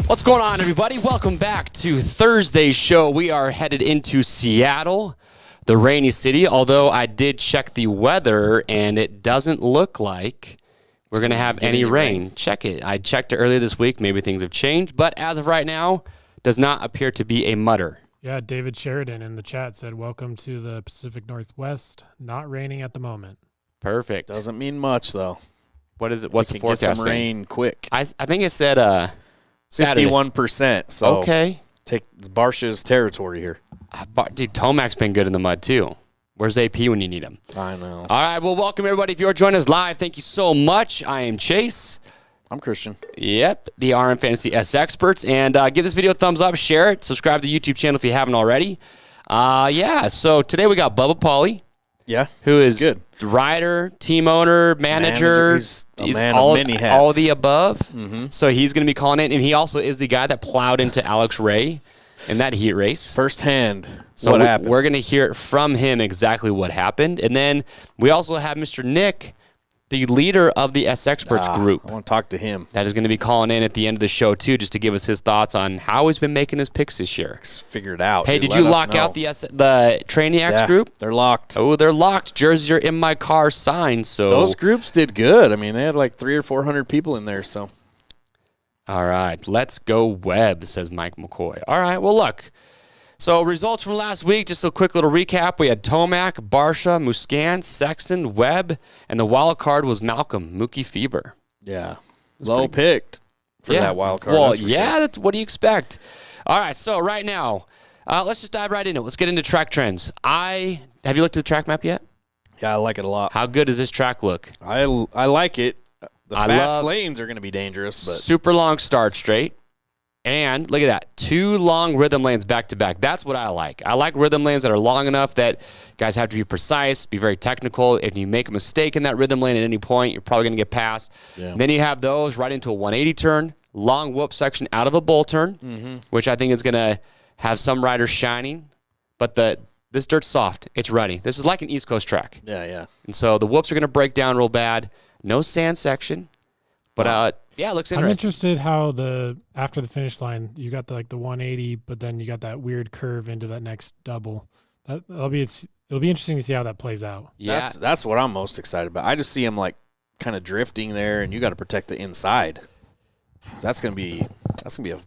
What's going on, everybody? Welcome back to Thursday's show. We are headed into Seattle, the rainy city, although I did check the weather, and it doesn't look like we're going to have any rain. Check it. I checked it earlier this week. Maybe things have changed, but as of right now, does not appear to be a mutter. Yeah, David Sheridan in the chat said, welcome to the Pacific Northwest. Not raining at the moment. Perfect. Doesn't mean much, though. What is it? What's the forecast? Get some rain quick. I think it said Saturday. 51%. So okay. Take Barca's territory here. Dude, Tomac's been good in the mud, too. Where's AP when you need him? I know. All right, well, welcome, everybody. If you're joining us live, thank you so much. I am Chase. I'm Christian. Yep, the SXperts. And give this video a thumbs up, share it, subscribe to the YouTube channel if you haven't already. Yeah, so today we got Bubba Pauly. Yeah, who is good. Rider, team owner, manager. He's a man of many hats. All the above. Mm-hmm. So he's going to be calling in, and he also is the guy that plowed into Alex Ray in that heat race. Firsthand, so what happened. We're going to hear from him exactly what happened. And then we also have Mr. Nick, the leader of the SXperts group. I want to talk to him. That is going to be calling in at the end of the show, too, just to give us his thoughts on how he's been making his picks this year. Figure it out. Hey, dude. did you lock out the Trainiacs group? They're locked. Oh, they're locked. Jerseys are in my car signed. So those groups did good. I mean, they had like 300 or 400 people in there. So, all right, let's go Webb, says Mike McCoy. All right, well, look. So results from last week, just a quick little recap. We had Tomac, Barca, Muscan, Sexton, Webb, and the wild card was Malcolm, Mookie Fever. Yeah, low picked for that wild card. Well, that's what do you expect? All right, so right now, let's just dive right into it. Let's get into track trends. Have you looked at the track map yet? Yeah, I like it a lot. How good does this track look? I like it. The fast lanes are going to be dangerous, but super long start straight. And look at that, 2 long rhythm lanes back-to-back. That's what I like. I like rhythm lanes that are long enough that guys have to be precise, be very technical. If you make a mistake in that rhythm lane at any point, you're probably going to get passed. Yeah. Then you have those right into a 180 turn, long whoop section out of a bull turn, which I think is going to have some riders shining. But this dirt's soft. It's ready. This is like an East Coast track. Yeah. And so the whoops are going to break down real bad. No sand section. But, yeah, it looks interesting. I'm interested how after the finish line, you got the 180, but then you got that weird curve into that next double. It'll be interesting to see how that plays out. Yeah, that's what I'm most excited about. I just see him like kind of drifting there, and you got to protect the inside. That's gonna be a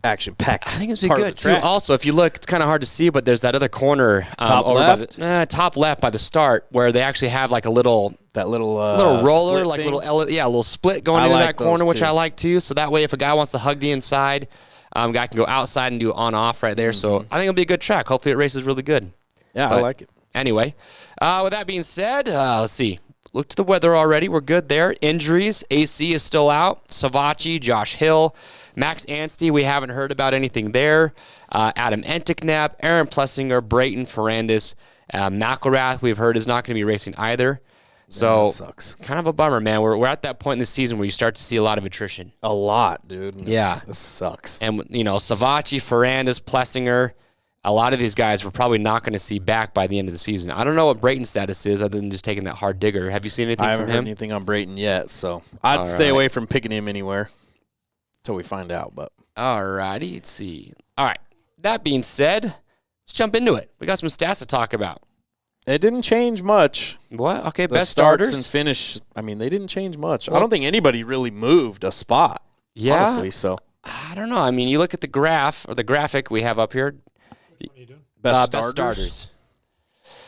action-packed. I think it's been good too. Also, if you look, it's kind of hard to see, but there's that other corner top left, top left by the start where they actually have like a little roller, like thing. a little split going into that corner, which I like too. So that way, if a guy wants to hug the inside, guy can go outside and do on-off right there. So I think it'll be a good track. Hopefully, it races really good. Yeah, I like it. Anyway, with that being said, let's see. Look to the weather already. We're good there. Injuries. AC is still out. Savachi, Josh Hill, Max Anstey, we haven't heard about anything there. Adam Enticknap, Aaron Plessinger, Brayton, Ferrandis, McElrath, we've heard is not going to be racing either. So that sucks. Kind of a bummer, man. We're at that point in the season where you start to see a lot of attrition. A lot, dude. Yeah. This sucks. And, Savachi, Ferrandis, Plessinger, a lot of these guys we're probably not going to see back by the end of the season. I don't know what Brayton's status is other than just taking that hard digger. Have you seen anything from him? I haven't heard anything on Brayton yet, so I'd stay away from picking him anywhere until we find out. But all righty, let's see. All right, that being said, let's jump into it. We got some stats to talk about. It didn't change much. What? Okay, The best starts starters and finish, I mean, they didn't change much. I don't think anybody really moved a spot, honestly. So I don't know. I mean, you look at the graph or the graphic we have up here. What are you doing? best starters.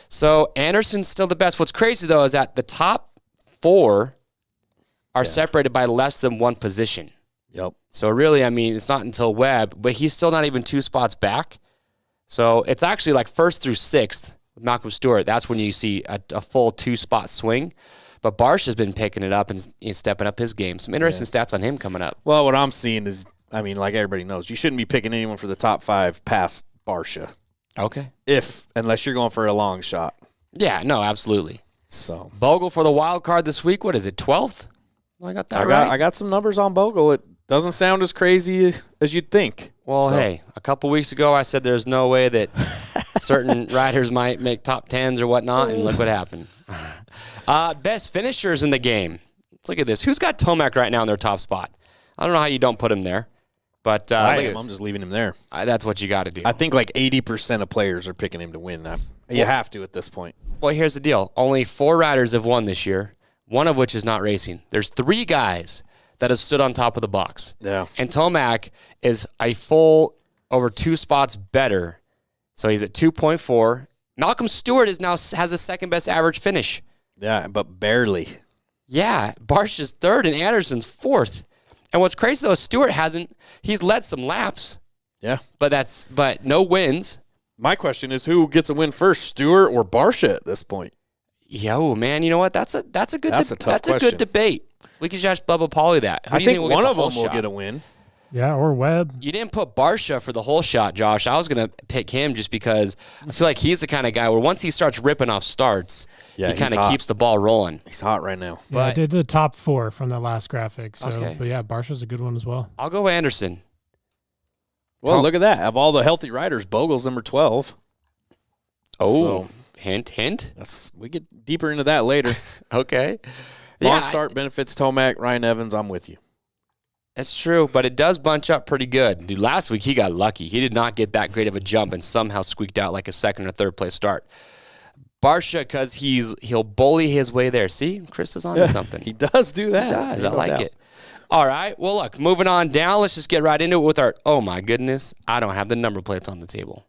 So Anderson's still the best. What's crazy, though, is that the top 4 are separated by less than 1 position. Yep. So really, I mean, it's not until Webb, but he's still not even 2 spots back. So it's actually like 1st through 6th with Malcolm Stewart. That's when you see a full 2-spot swing. But Barcia's been picking it up and stepping up his game. Some interesting stats on him coming up. Well, what I'm seeing is, I mean, like everybody knows, you shouldn't be picking anyone for the top 5 past Barcia. Okay. Unless you're going for a long shot. Yeah, no, absolutely. So Bogle for the wild card this week. What is it, 12th? I got that right. I got some numbers on Bogle. It doesn't sound as crazy as you'd think. Well, hey, a couple weeks ago I said there's no way that certain riders might make top 10s or whatnot, and look what happened. Best finishers in the game. Let's look at this. Who's got Tomac right now in their top spot? I don't know how you don't put him there, but I'm just leaving him there. That's what you got to do. I think like 80% of players are picking him to win. You have to at this point. Well, here's the deal. Only 4 riders have won this year, one of which is not racing. There's 3 guys that have stood on top of the box. Yeah. And Tomac is a full over 2 spots better. So he's at 2.4. Malcolm Stewart has the second best average finish. Yeah, but barely. Yeah. Barcia's 3rd and Anderson's 4th. And what's crazy though, Stewart he's led some laps. Yeah. But no wins. My question is, who gets a win first, Stewart or Barcia at this point? Yo, man, you know what? That's a tough question. That's a good debate. We could just Bubba Pauly that. I think one of them will get a win. Yeah, or Webb. You didn't put Barcia for the whole shot, Josh. I was going to pick him just because I feel like he's the kind of guy where once he starts ripping off starts, he kind of keeps the ball rolling. He's hot right now. Yeah, I did the top 4 from that last graphic. So, Okay. But yeah, Barcia's a good one as well. I'll go Anderson. Well, look at that. Of all the healthy riders, Bogle's number 12. Oh, hint. We get deeper into that later. Okay. Long start benefits Tomac, Ryan Evans. I'm with you. That's true, but it does bunch up pretty good. Dude, last week he got lucky. He did not get that great of a jump and somehow squeaked out like a 2nd or 3rd place start. Barcia, because he'll bully his way there. See, Chris is on to something. He does do that. He does. I like it. All right. Well, look, moving on down. Let's just get right into it with our. Oh my goodness, I don't have the number plates on the table.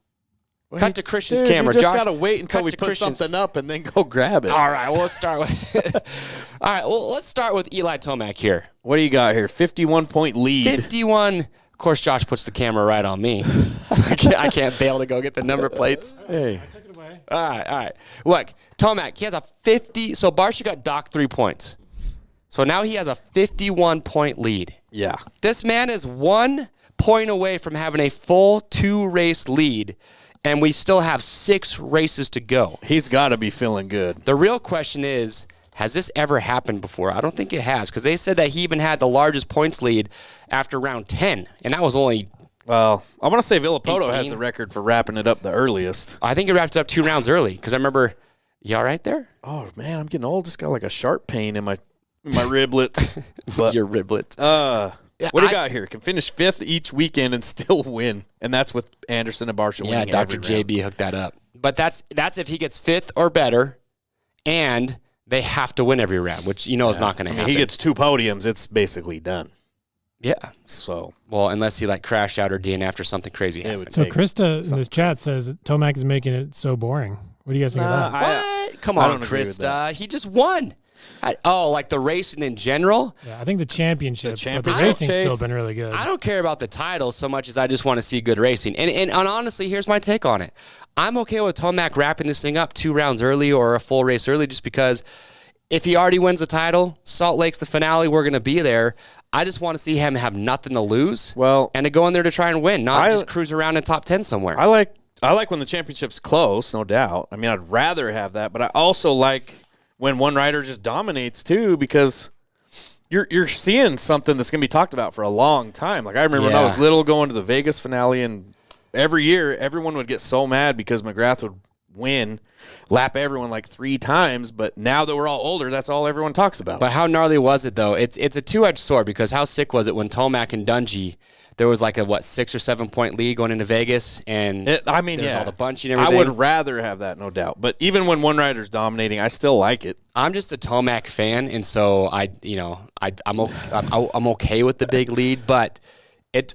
Cut to Christian's camera, you just Josh. gotta wait until we put something up and then go grab it. All right. Well, let's start with. All right. Well, let's start with Eli Tomac here. What do you got here? 51-point lead. 51. Of course, Josh puts the camera right on me. I can't bail to go get the number plates. Hey. I took it away. All right. Look, Tomac, he has a 50. So Barcia got docked 3 points. So now he has a 51-point lead. Yeah. This man is 1 point away from having a full 2-race lead, and we still have 6 races to go. He's got to be feeling good. The real question is, has this ever happened before? I don't think it has, because they said that he even had the largest points lead after round 10, and that was only... Well, I want to say Villapoto 18. has the record for wrapping it up the earliest. I think he wrapped it up 2 rounds early, because I remember... You all right there? Oh, man, I'm getting old. Just got like a sharp pain in my riblets. But, Your riblets. What do you got here? Can finish 5th each weekend and still win, and that's with Anderson and Barcia winning Yeah, Dr. JB hooked that up. But that's if he gets 5th or better, and they have to win every round, which is not going to happen. He gets 2 podiums, it's basically done. Yeah. So, well, unless he crashed out or DNF'd after something crazy happened. So Krista in this chat says that Tomac is making it so boring. What do you guys think of that? What? Come I on, don't agree with Krista. that. He just won. Like the racing in general? Yeah, I think the championship, but the championship racing's chase. still been really good. I don't care about the title so much as I just want to see good racing. And honestly, here's my take on it. I'm okay with Tomac wrapping this thing up 2 rounds early or a full race early just because if he already wins the title, Salt Lake's the finale, we're going to be there. I just want to see him have nothing to lose and to go in there to try and win, not just cruise around in top 10 somewhere. I like when the championship's close, no doubt. I mean, I'd rather have that, but I also like when one rider just dominates too, because you're seeing something that's going to be talked about for a long time. Like I remember when I was little going to the Vegas finale, and every year, everyone would get so mad because McGrath would win, lap everyone like 3 times. But now that we're all older, that's all everyone talks about. But how gnarly was it, though? It's a two-edged sword because how sick was it when Tomac and Dungey, there was like a, 6 or 7 point lead going into Vegas, and there's all the bunching and everything. I would rather have that, no doubt. But even when one rider's dominating, I still like it. I'm just a Tomac fan, and so I'm okay with the big lead, but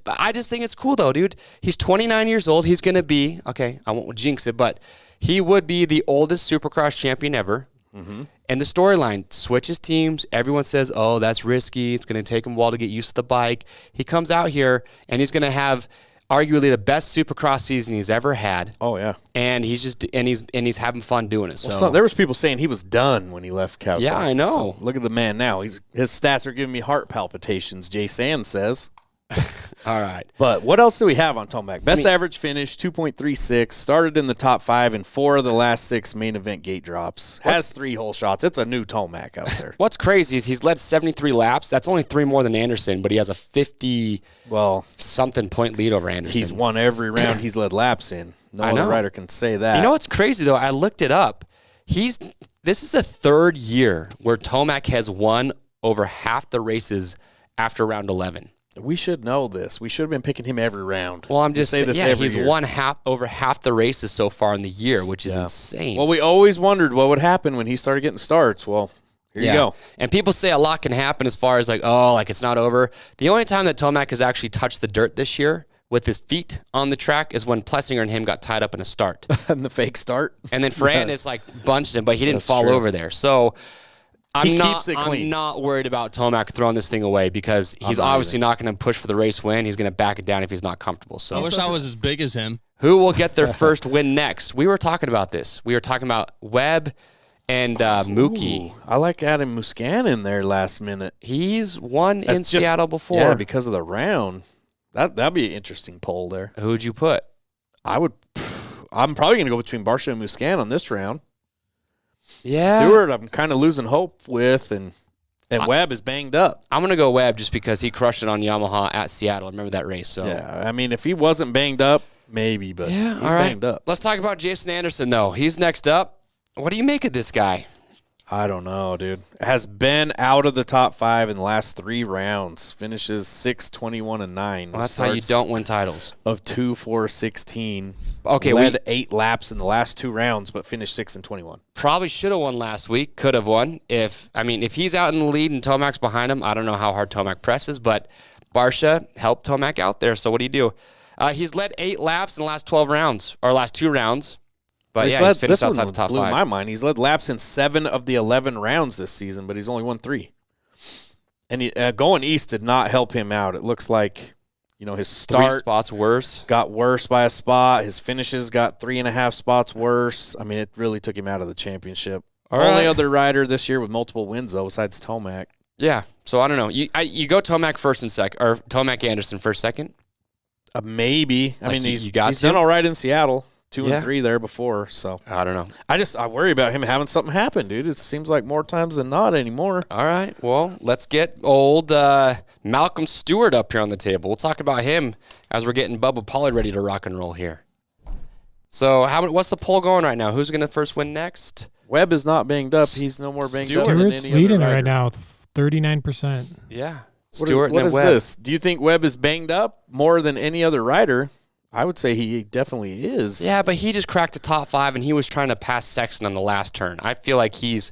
I just think it's cool, though, dude. He's 29 years old. He's going to be, okay, I won't jinx it, but he would be the oldest Supercross champion ever. Mm-hmm. And the storyline, switches teams. Everyone says, oh, that's risky. It's going to take him a while to get used to the bike. He comes out here, and he's going to have arguably the best Supercross season he's ever had. Oh, yeah. And he's having fun doing it. So there was people saying he was done when he left Cal. Yeah, I know. So look at the man now. His stats are giving me heart palpitations, Jay Sand says. All right. But what else do we have on Tomac? Best average finish, 2.36. Started in the top 5 in 4 of the last 6 main event gate drops. Has 3 hole shots. It's a new Tomac out there. What's crazy is he's led 73 laps. That's only 3 more than Anderson, but he has a 50-something point lead over Anderson. He's won every round he's led laps in. No other rider can say that. You know what's crazy, though? I looked it up. This is the 3rd year where Tomac has won over half the races after round 11. We should know this. We should have been picking him every round. Well, I'm just saying, he's year. won over half the races so far in the year, which is insane. Well, we always wondered what would happen when he started getting starts. Well, here you go. And people say a lot can happen as far as it's not over. The only time that Tomac has actually touched the dirt this year with his feet on the track is when Plessinger and him got tied up in a start. And the fake start. And then Ferrand is bunched him, but he didn't fall over there. So he keeps it clean. I'm not worried about Tomac throwing this thing away because he's obviously not going to push for the race win. He's going to back it down if he's not comfortable. So I wish I was as big as him. Who will get their first win next? We were talking about this. We were talking about Webb and Mookie. I like Adam Muscan in there last minute. He's won in Seattle before. Yeah, because of the round. That'd be an interesting poll there. Who'd you put? I'm probably going to go between Barca and Muscan on this round. Yeah. Stewart, I'm kind of losing hope with, and Webb is banged up. I'm going to go Webb just because he crushed it on Yamaha at Seattle. I remember that race. So yeah, I mean, if he wasn't banged up, maybe, but he's banged up. Let's talk about Jason Anderson, though. He's next up. What do you make of this guy? I don't know, dude. Has been out of the top 5 in the last 3 rounds. Finishes 6, 21, and 9. Well, that's how you don't win titles. Of 2, 4, 16. Okay, led 8 laps in the last 2 rounds, but finished 6 and 21. Probably should have won last week. Could have won. If he's out in the lead and Tomac's behind him, I don't know how hard Tomac presses, but Barcia helped Tomac out there. So what do you do? He's led 8 laps in the last 12 rounds, or last 2 rounds. But he's finished outside the top 5. Blew my mind. He's led laps in 7 of the 11 rounds this season, but he's only won 3. And going east did not help him out. It looks like, his start 3 spots worse. Got worse by a spot. His finishes got 3.5 spots worse. I mean, it really took him out of the championship. Only other rider this year with multiple wins, though, besides Tomac. Yeah. So I don't know. You go Tomac first and second, or Tomac Anderson first, second. Maybe. I mean, he's done all right in Seattle. 2 and 3 there before, so I don't know. I worry about him having something happen, dude. It seems like more times than not anymore. All right, well, let's get old Malcolm Stewart up here on the table. We'll talk about him as we're getting Bubba Pollard ready to rock and roll here. So, what's the poll going right now? Who's going to first win next? Webb is not banged up. He's no more banged up than Stewart's any other leading rider. right now with 39%. Yeah, Stewart. What is this? Do you think Webb is banged up more than any other rider? I would say he definitely is. Yeah, but he just cracked the top 5, and he was trying to pass Sexton on the last turn. I feel like he's...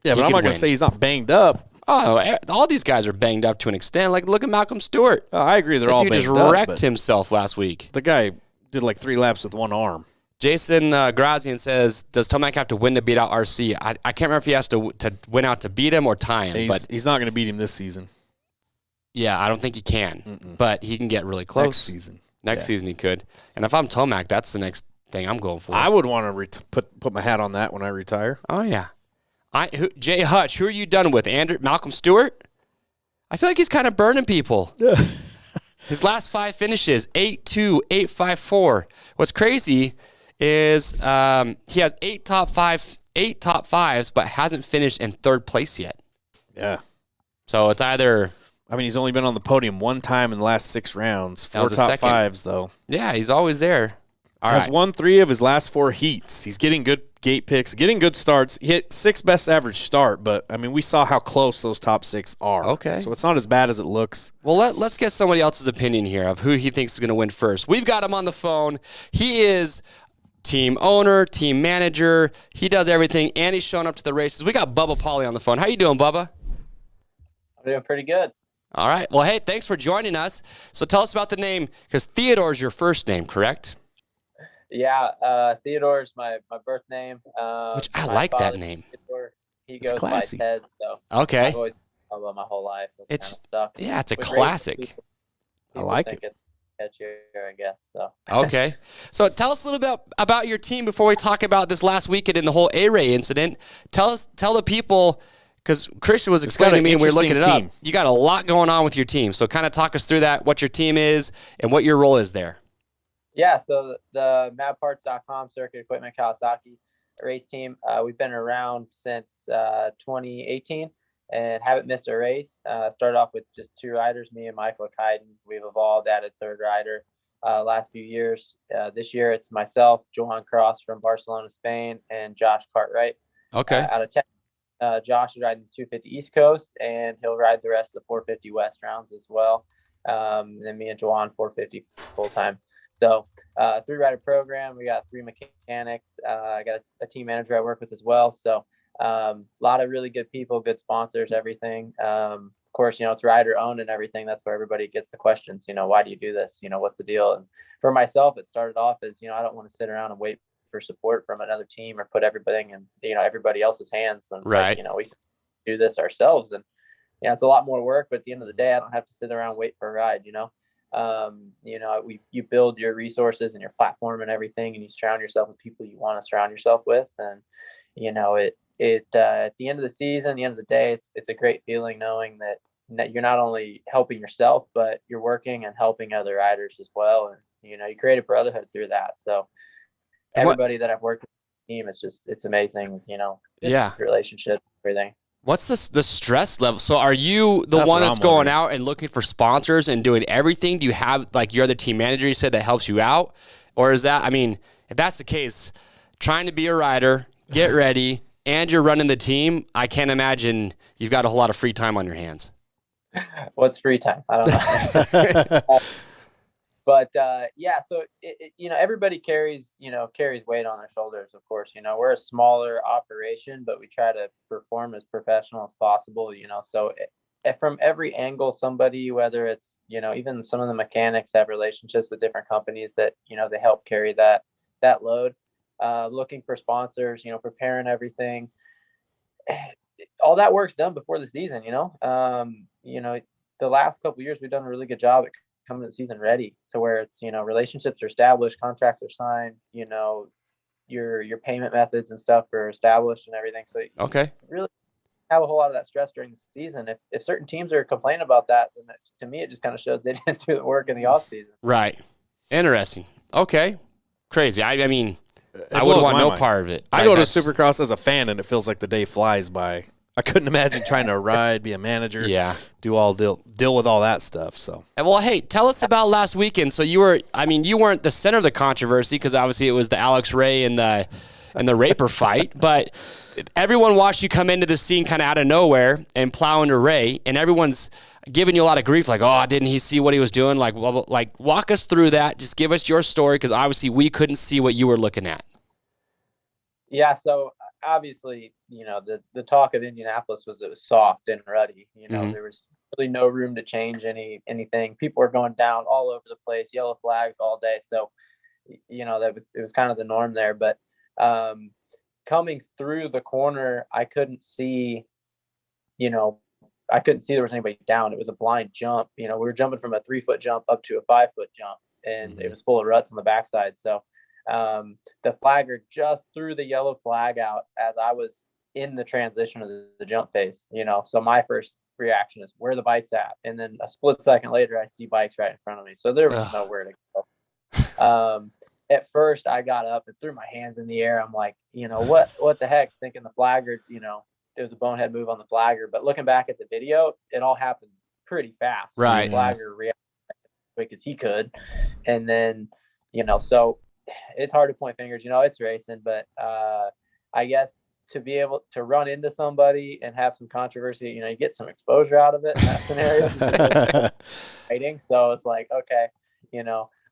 Yeah, but I'm not going to say he's not banged up. Oh, all these guys are banged up to an extent. Like, look at Malcolm Stewart. Oh, I agree. They're all banged up. He just wrecked himself last week. The guy did like 3 laps with one arm. Jason Grazian says, does Tomac have to win to beat out RC? I can't remember if he has to win out to beat him or tie him. But he's not going to beat him this season. Yeah, I don't think he can. But he can get really close. Next season he could. And if I'm Tomac, that's the next thing I'm going for. I would want to put my hat on that when I retire. Oh, yeah. Jay Hutch, who are you done with? Malcolm Stewart? I feel like he's kind of burning people. His last 5 finishes, 8-2, 8-5-4. What's crazy is he has 8 top 5s, but hasn't finished in 3rd place yet. Yeah. So it's either I mean, he's only been on the podium one time in the last 6 rounds. 4 was the top second. 5s, though. Yeah, he's always there. All Has right. won 3 of his last 4 heats. He's getting good gate picks, getting good starts. He hit 6th best average start, but, I mean, we saw how close those top 6 are. Okay. So it's not as bad as it looks. Well, let's get somebody else's opinion here of who he thinks is going to win first. We've got him on the phone. He is team owner, team manager. He does everything, and he's showing up to the races. We got Bubba Pauly on the phone. How you doing, Bubba? I'm doing pretty good. All right. Well, hey, thanks for joining us. So tell us about the name, because Theodore is your first name, correct? Yeah, Theodore is my birth name. Which I my like that father's name. Theodore. He It's goes classy. by Ted, so Okay. I've always thought about my whole life. That It's- kind of stuff. Yeah, it's a With classic. races, I like think it. It's catchier, I guess. So Okay. So tell us a little bit about your team before we talk about this last weekend and the whole A-Ray incident. Tell the people, because Christian was It's got explaining to an me and we were looking it interesting up. team. You got a lot going on with your team. So kind of talk us through that, what your team is and what your role is there. yeah, so the mapparts.com Circuit Equipment Kawasaki race team, we've been around since 2018 and haven't missed a race. Started off with just 2 riders, me and Michael Kaiden. We've evolved, added 3rd rider last few years. This year it's myself, Johan Cross from Barcelona, Spain, and Josh Cartwright Okay. out of Texas. Josh is riding the 250 East Coast, and he'll ride the rest of the 450 West rounds as well. And then me and Johan 450 full time. So 3-rider program. We got 3 mechanics. I got a team manager I work with as well. So a lot of really good people, good sponsors, everything. Of course, it's rider owned and everything. That's where everybody gets the questions. Why do you do this? What's the deal? And for myself, it started off as I don't want to sit around and wait for support from another team or put everything in everybody else's hands. And it's Right. like, we can do this ourselves. And it's a lot more work, but at the end of the day, I don't have to sit around and wait for a ride. You build your resources and your platform and everything, and you surround yourself with people you want to surround yourself with. And at the end of the season, the end of the day, it's a great feeling knowing that you're not only helping yourself, but you're working and helping other riders as well. And you create a brotherhood through that. So everybody that I've worked with on the team, it's amazing. Yeah. Relationship, everything. What's the stress level? So are you the That's one what that's I'm going wondering. out and looking for sponsors and doing everything? Do you have your other team manager you said that helps you out? Or is that, if that's the case, trying to be a rider, get ready, and you're running the team, I can't imagine you've got a whole lot of free time on your hands. What's free time? I don't know. But so everybody carries weight on their shoulders. Of course, we're a smaller operation, but we try to perform as professional as possible. So from every angle, somebody, whether it's even some of the mechanics have relationships with different companies that they help carry that load. Looking for sponsors, preparing everything. All that work's done before the season. The last couple of years we've done a really good job at coming to the season ready, so where it's relationships are established, contracts are signed, your payment methods and stuff are established and everything. So Okay. you really have a whole lot of that stress during the season. If certain teams are complaining about that, then to me it just kind of shows they didn't do the work in the off season. Right. Interesting. Okay. Crazy. I would blows want my no mind. part of it. I go to That's- Supercross as a fan, and it feels like the day flies by. I couldn't imagine trying to ride, be a manager, Yeah. deal with all that stuff. So Well, hey, tell us about last weekend. So you weren't the center of the controversy because obviously it was the Alex Ray and the Raper fight, but everyone watched you come into the scene kind of out of nowhere and plow into Ray, and everyone's giving you a lot of grief, like, oh, didn't he see what he was doing? Like, walk us through that. Just give us your story because obviously we couldn't see what you were looking at. Yeah, so obviously, the talk of Indianapolis was it was soft and ruddy. Mhm. There was really no room to change anything. People were going down all over the place, yellow flags all day. So, it was kind of the norm there. But coming through the corner, I couldn't see there was anybody down. It was a blind jump. We were jumping from a 3-foot jump up to a 5-foot jump, and it was full of ruts on the backside. So the flagger just threw the yellow flag out as I was in the transition of the jump phase. So my first reaction is where the bike's at, and then a split second later I see bikes right in front of me. So there was nowhere to go. At first I got up and threw my hands in the air. I'm like, what the heck, thinking the flagger, it was a bonehead move on the flagger. But looking back at the video, it all happened pretty fast. Right. Flagger reacted as quick as he could. And then, so it's hard to point fingers, it's racing, but I guess to be able to run into somebody and have some controversy, you get some exposure out of it in that scenario. So it's like, okay,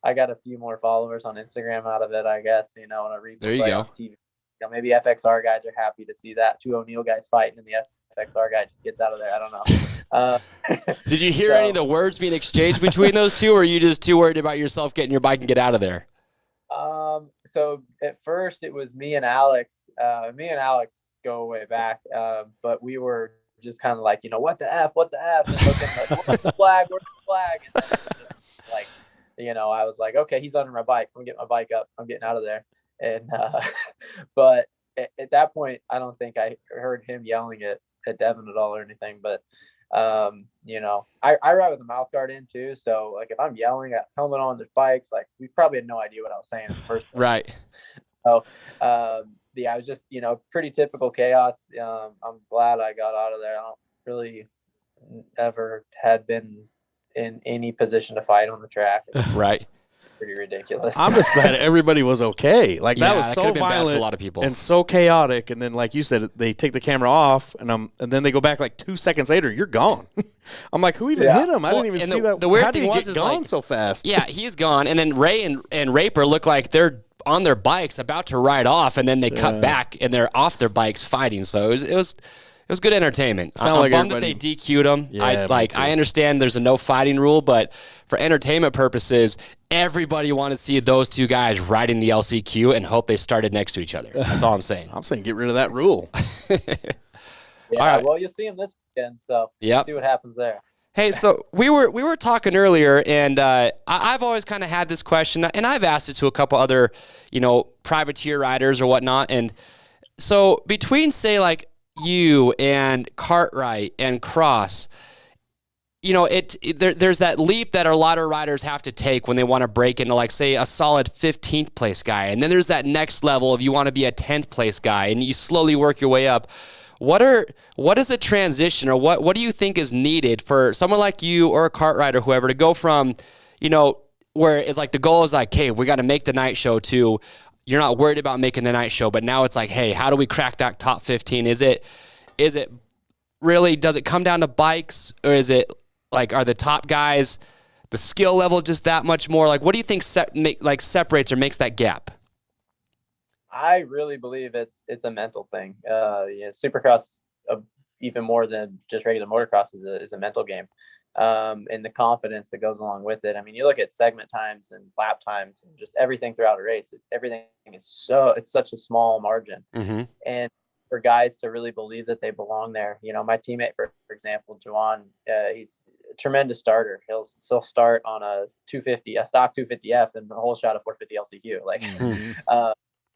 I got a few more followers on Instagram out of it, I guess, and a replay there you go. on TV. Maybe FXR guys are happy to see that. 2 O'Neill guys fighting and the FXR guy just gets out of there. I don't know. Did you hear any of the words being exchanged between those two, or are you just too worried about yourself getting your bike and get out of there? So at first it was me and Alex. Me and Alex go way back, but we were just kind of like, what the F? And looking like, where's the flag? And then just like, I was like, okay, he's under my bike. I'm getting my bike up. I'm getting out of there. And but at that point, I don't think I heard him yelling at Devin at all or anything. But I ride with a mouth guard in too. So like if I'm yelling at helmet on the bikes, like we probably had no idea what I was saying in the first place. Right. So yeah, I was just pretty typical chaos. I'm glad I got out of there. I don't really ever had been in any position to fight on the track. Right. Pretty ridiculous. I'm just glad everybody was okay. Like that was so been bad violent for a lot of people and so chaotic. And then, like you said, they take the camera off, and then they go back like 2 seconds later. You're gone. I'm like, who even hit him? I didn't even see that. The weird How thing did he was get is gone like, so fast? Yeah, he's gone, and then Ray and Raper look like they're on their bikes about to ride off, and then they cut back and they're off their bikes fighting. So it was good entertainment. I'm like bummed that they DQ'd him. Yeah, I understand there's a no fighting rule, but for entertainment purposes, everybody wanted to see those two guys riding the LCQ and hope they started next to each other. That's all I'm saying. I'm saying get rid of that rule. Yeah, all right. Well, you'll see him this weekend, so see what happens there. Hey, so we were talking earlier, and I've always kind of had this question, and I've asked it to a couple other, privateer riders or whatnot. And so between, say, like you and Cartwright and Cross, there's that leap that a lot of riders have to take when they want to break into, like, say, a solid 15th place guy. And then there's that next level of you want to be a 10th place guy, and you slowly work your way up. What is a transition, or what do you think is needed for someone like you or a Cartwright or whoever to go from, where it's like the goal is like, hey, we got to make the night show, to you're not worried about making the night show, but now it's like, hey, how do we crack that top 15? Is it really, does it come down to bikes, or is it like, are the top guys, the skill level just that much more? Like, what do you think separates or makes that gap? I really believe it's a mental thing. Supercross, even more than just regular motocross, is a mental game, and the confidence that goes along with it. I mean, you look at segment times and lap times and just everything throughout a race. Everything is it's such a small margin, and for guys to really believe that they belong there. My teammate, for example, Juwan, he's a tremendous starter. He'll start on a stock 250F and a whole shot of 450 LCQ. Like.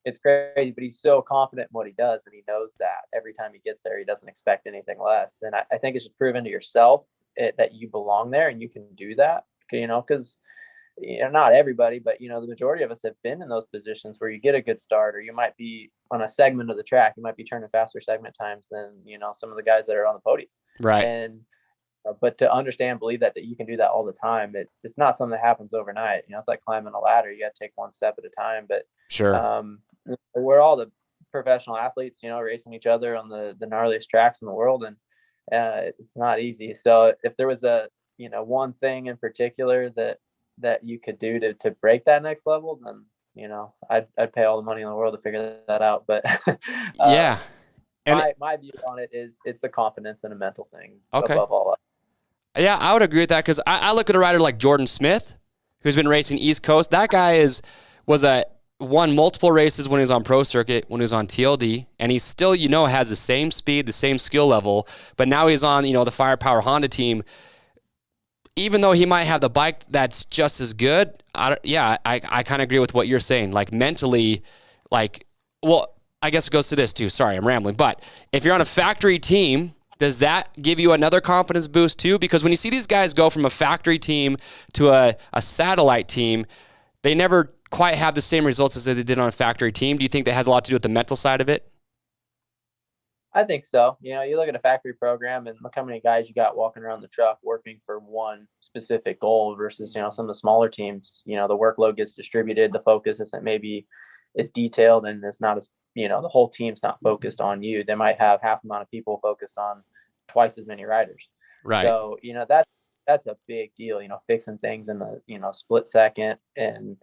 It's crazy, but he's so confident in what he does, and he knows that every time he gets there, he doesn't expect anything less. And I think it's just proven to yourself that you belong there and you can do that, because not everybody, but the majority of us have been in those positions where you get a good start, or you might be on a segment of the track, you might be turning faster segment times than some of the guys that are on the podium. Right. And but to understand, believe that you can do that all the time. It's not something that happens overnight. It's like climbing a ladder. You got to take one step at a time. But sure, we're all the professional athletes, racing each other on the gnarliest tracks in the world, and it's not easy. So if there was a one thing in particular that you could do to break that next level, then I'd pay all the money in the world to figure that out. But yeah, and my view on it is it's a confidence and a mental thing above all else. Yeah, I would agree with that, because I look at a rider like Jordan Smith, who's been racing East Coast. That guy won multiple races when he was on Pro Circuit, when he was on TLD, and he still, has the same speed, the same skill level, but now he's on, the Firepower Honda team. Even though he might have the bike that's just as good, I kind of agree with what you're saying. Like, mentally, I guess it goes to this too. Sorry, I'm rambling. But if you're on a factory team, does that give you another confidence boost too? Because when you see these guys go from a factory team to a satellite team, they never quite have the same results as they did on a factory team. Do you think that has a lot to do with the mental side of it? I think so. You look at a factory program and look how many guys you got walking around the truck working for one specific goal versus, some of the smaller teams, the workload gets distributed. The focus isn't maybe as detailed, and it's not as, the whole team's not focused on you. They might have half the amount of people focused on twice as many riders. Right. So, that's a big deal, fixing things in the, split second. And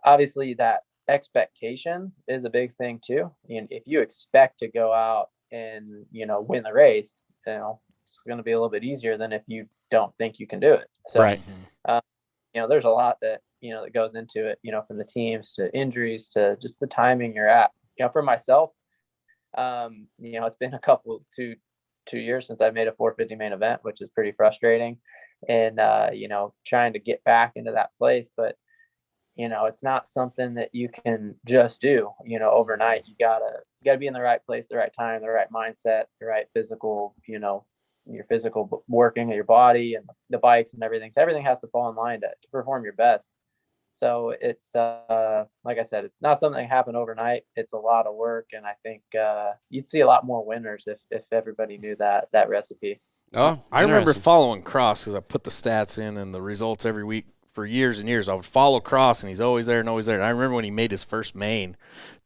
obviously that expectation is a big thing too. And if you expect to go out and, win the race, it's going to be a little bit easier than if you don't think you can do it. So, right. There's a lot that, that goes into it, from the teams to injuries to just the timing you're at. For myself, it's been two years since I made a 450 main event, which is pretty frustrating, and trying to get back into that place. But it's not something that you can just do overnight. You gotta be in the right place, the right time, the right mindset, the right physical, your physical working of your body and the bikes and everything. So everything has to fall in line to perform your best. So it's like I said, it's not something that happened overnight. It's a lot of work, and I think you'd see a lot more winners if everybody knew that recipe. Oh, I remember following Cross because I put the stats in and the results every week for years and years. I would follow Cross, and he's always there and always there. And I remember when he made his first main,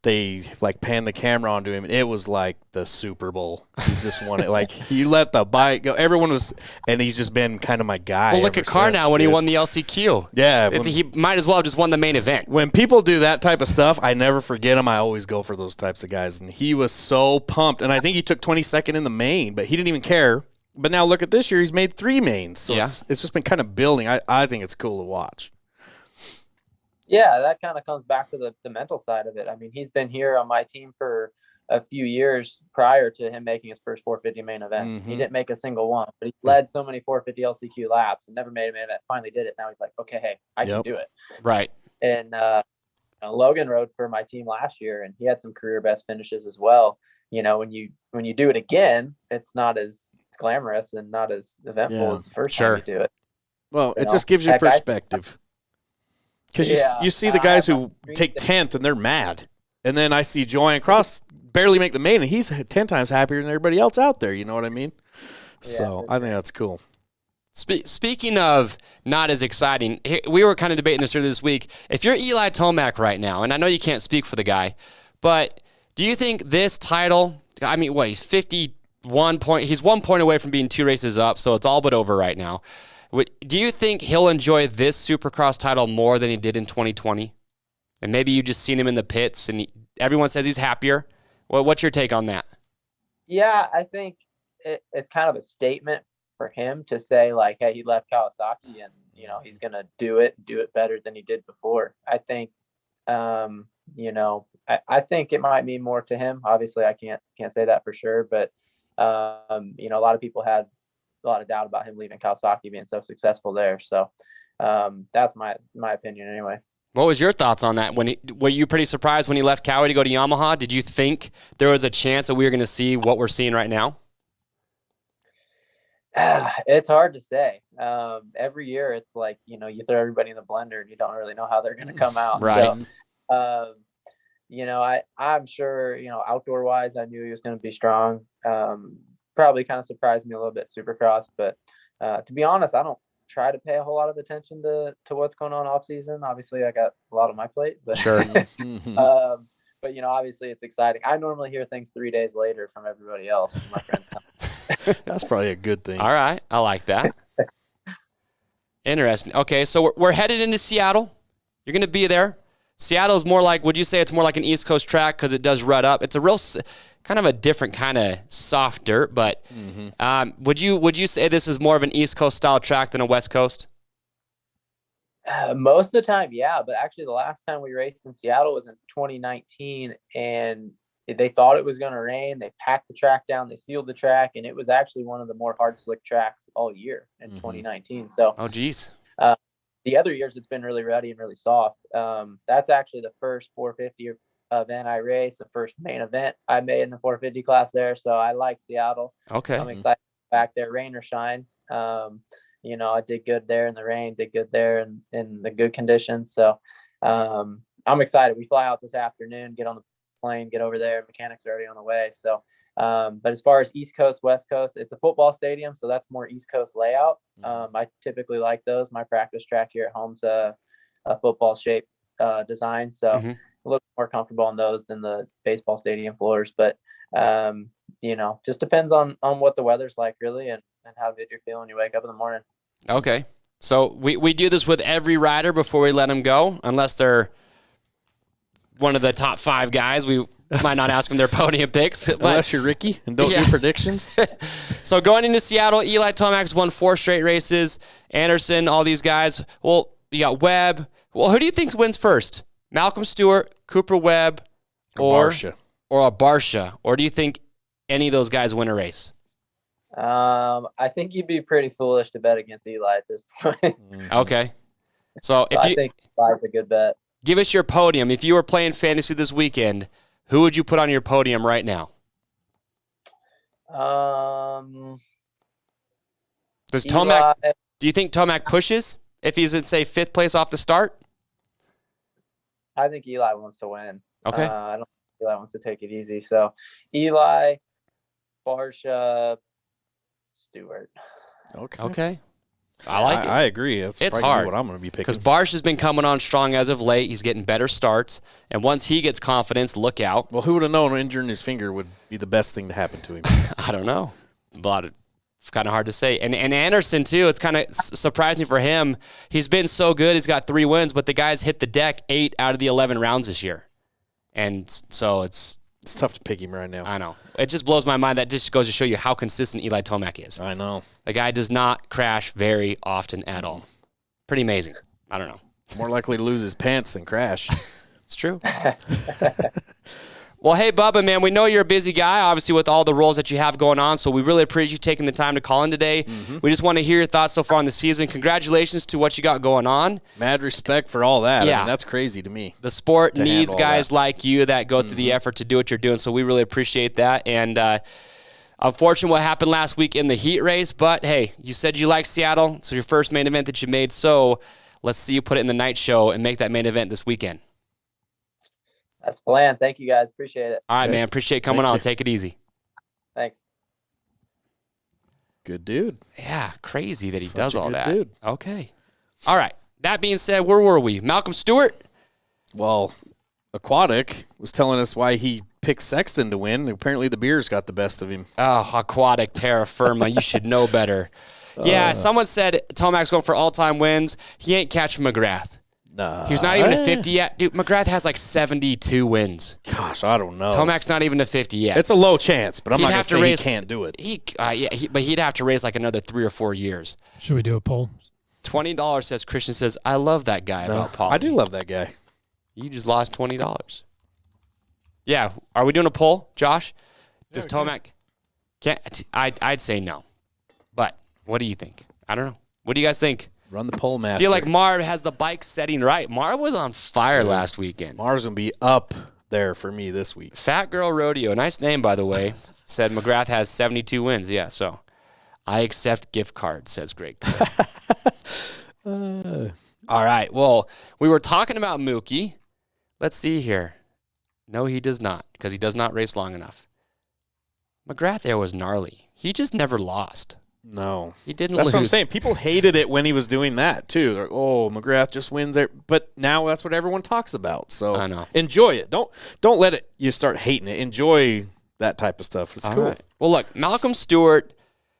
they panned the camera onto him, and it was like the Super Bowl. He just won it. He let the bike go. Everyone was, and he's just been kind of my guy. Well, look at Carr now when he won the LCQ. Yeah. He might as well have just won the main event. When people do that type of stuff, I never forget him. I always go for those types of guys. And he was so pumped. And I think he took 22nd in the main, but he didn't even care. But now look at this year. He's made 3 mains. So it's just been kind of building. I think it's cool to watch. Yeah, that kind of comes back to the mental side of it. I mean, he's been here on my team for a few years prior to him making his first 450 main event. Mm-hmm. He didn't make a single one, but he led so many 450 LCQ laps and never made a main event. Finally did it. Now he's like, okay, hey, I can do it. Right. And Logan rode for my team last year, and he had some career best finishes as well. When you do it again, it's not as glamorous and not as eventful as the first time you do it. Well, it just gives you perspective. Because you see the guys who take 10th and they're mad. And then I see Joanne Cross barely make the main, and he's 10 times happier than everybody else out there. You know what I mean? So I think that's cool. Speaking of not as exciting, we were kind of debating this earlier this week. If you're Eli Tomac right now, and I know you can't speak for the guy, but do you think this title, he's 51 point, he's 1 point away from being 2 races up, so it's all but over right now. Do you think he'll enjoy this Supercross title more than he did in 2020? And maybe you just seen him in the pits, and everyone says he's happier. What's your take on that? Yeah, I think it's kind of a statement for him to say, hey, he left Kawasaki, and he's gonna do it better than he did before. I think, I think it might mean more to him. Obviously, I can't say that for sure, but a lot of people had a lot of doubt about him leaving Kawasaki being so successful there. So that's my opinion anyway. What was your thoughts on that? Were you pretty surprised when he left Cowie to go to Yamaha? Did you think there was a chance that we were going to see what we're seeing right now? It's hard to say. Every year it's like, you throw everybody in the blender and you don't really know how they're going to come out. Right. So, I'm sure, outdoor wise, I knew he was going to be strong. Probably kind of surprised me a little bit Supercross, but to be honest, I don't try to pay a whole lot of attention to what's going on off season. Obviously I got a lot on my plate, but sure. But obviously it's exciting. I normally hear things 3 days later from everybody else, from my friends. That's probably a good thing. All right. I like that. Interesting. Okay. So we're headed into Seattle. You're going to be there. Seattle's more like, would you say it's more like an East Coast track because it does rut up? It's a real kind of a different kind of soft dirt, but would you say this is more of an East Coast style track than a West Coast? Most of the time, yeah. But actually, the last time we raced in Seattle was in 2019, and they thought it was going to rain. They packed the track down, they sealed the track, and it was actually one of the more hard slick tracks all year in 2019. So, oh geez. The other years it's been really ruddy and really soft. That's actually the first 450 event I raced, the first main event I made in the 450 class there. So I like Seattle. Okay. I'm excited back there, rain or shine. I did good there in the rain, did good there in the good conditions. So I'm excited. We fly out this afternoon, get on the plane, get over there. Mechanics are already on the way. So But as far as East Coast, West Coast, it's a football stadium, so that's more East Coast layout. I typically like those. My practice track here at home's a football shape design, so a little more comfortable on those than the baseball stadium floors. But just depends on what the weather's like, really, and how good you're feeling when you wake up in the morning. Okay. So we do this with every rider before we let them go, unless they're one of the top 5 guys. We might not ask them their podium picks. Unless you're Ricky and don't do predictions. So going into Seattle, Eli Tomac's won 4 straight races. Anderson, all these guys. Well, you got Webb. Well, who do you think wins first? Malcolm Stewart, Cooper Webb, or Barca? Or do you think any of those guys win a race? I think you'd be pretty foolish to bet against Eli at this point. Okay. So I think Eli's a good bet. Give us your podium. If you were playing fantasy this weekend, who would you put on your podium right now? Does Tomac? Do you think Tomac pushes if he's in, say, 5th place off the start? I think Eli wants to win. Okay. I don't think Eli wants to take it easy. So Eli, Barca, Stewart. Okay. I like it. I agree. It's hard. What I'm going to be picking. Because Barsh has been coming on strong as of late. He's getting better starts. And once he gets confidence, look out. Well, who would have known injuring his finger would be the best thing to happen to him? I don't know. It's kind of hard to say. And Anderson, too, it's kind of surprising for him. He's been so good. He's got 3 wins, but the guy's hit the deck 8 out of the 11 rounds this year. And so it's tough to pick him right now. I know. It just blows my mind. That just goes to show you how consistent Eli Tomac is. I know. The guy does not crash very often at all. Pretty amazing. I don't know. More likely to lose his pants than crash. It's true. Well, hey, Bubba, man, we know you're a busy guy, obviously, with all the roles that you have going on, so we really appreciate you taking the time to call in today. We just want to hear your thoughts so far on the season. Congratulations to what you got going on. Mad respect for all that. Yeah. I mean, that's crazy to me. The sport needs guys like you that go through the effort to do what you're doing, so we really appreciate that. And unfortunately, what happened last week in the heat race, but, hey, you said you like Seattle. It's your first main event that you made, so let's see you put it in the night show and make that main event this weekend. That's the plan. Thank you, guys. Appreciate it. All right, man. Appreciate coming on. Take it easy. Thanks. Good dude. Yeah, crazy that he does all that. Dude. Okay. All right. That being said, where were we? Malcolm Stewart? Well, Aquatic was telling us why he picked Sexton to win. Apparently the beer's got the best of him. Oh, Aquatic, terra firma. You should know better. Yeah, someone said Tomac's going for all-time wins. He ain't catching McGrath. Nah. He's not even to 50 yet. Dude, McGrath has like 72 wins. Gosh, I don't know. Tomac's not even to 50 yet. It's a low chance, but I'm not going to say race, he can't do it. But he'd have to race like another 3 or 4 years. Should we do a poll? $20 says Christian says, I love that guy about Paul. I do love that guy. You just lost $20. Yeah. Are we doing a poll, Josh? Does Tomac... I'd say no. But what do you think? I don't know. What do you guys think? Run the poll master. I feel like Marv has the bike setting right. Marv was on fire last weekend. Marv's going to be up there for me this week. Fat Girl Rodeo. Nice name, by the way. Said McGrath has 72 wins. Yeah, so I accept gift card, says Greg. All right. Well, we were talking about Mookie. Let's see here. No, he does not, because he does not race long enough. McGrath there was gnarly. He just never lost. No. He didn't That's lose. what I'm saying. People hated it when he was doing that, too. They're like, oh, McGrath just wins there. But now that's what everyone talks about. So I know. Enjoy it. Don't let you start hating it. Enjoy that type of stuff. It's cool. Right. Well, look, Malcolm Stewart,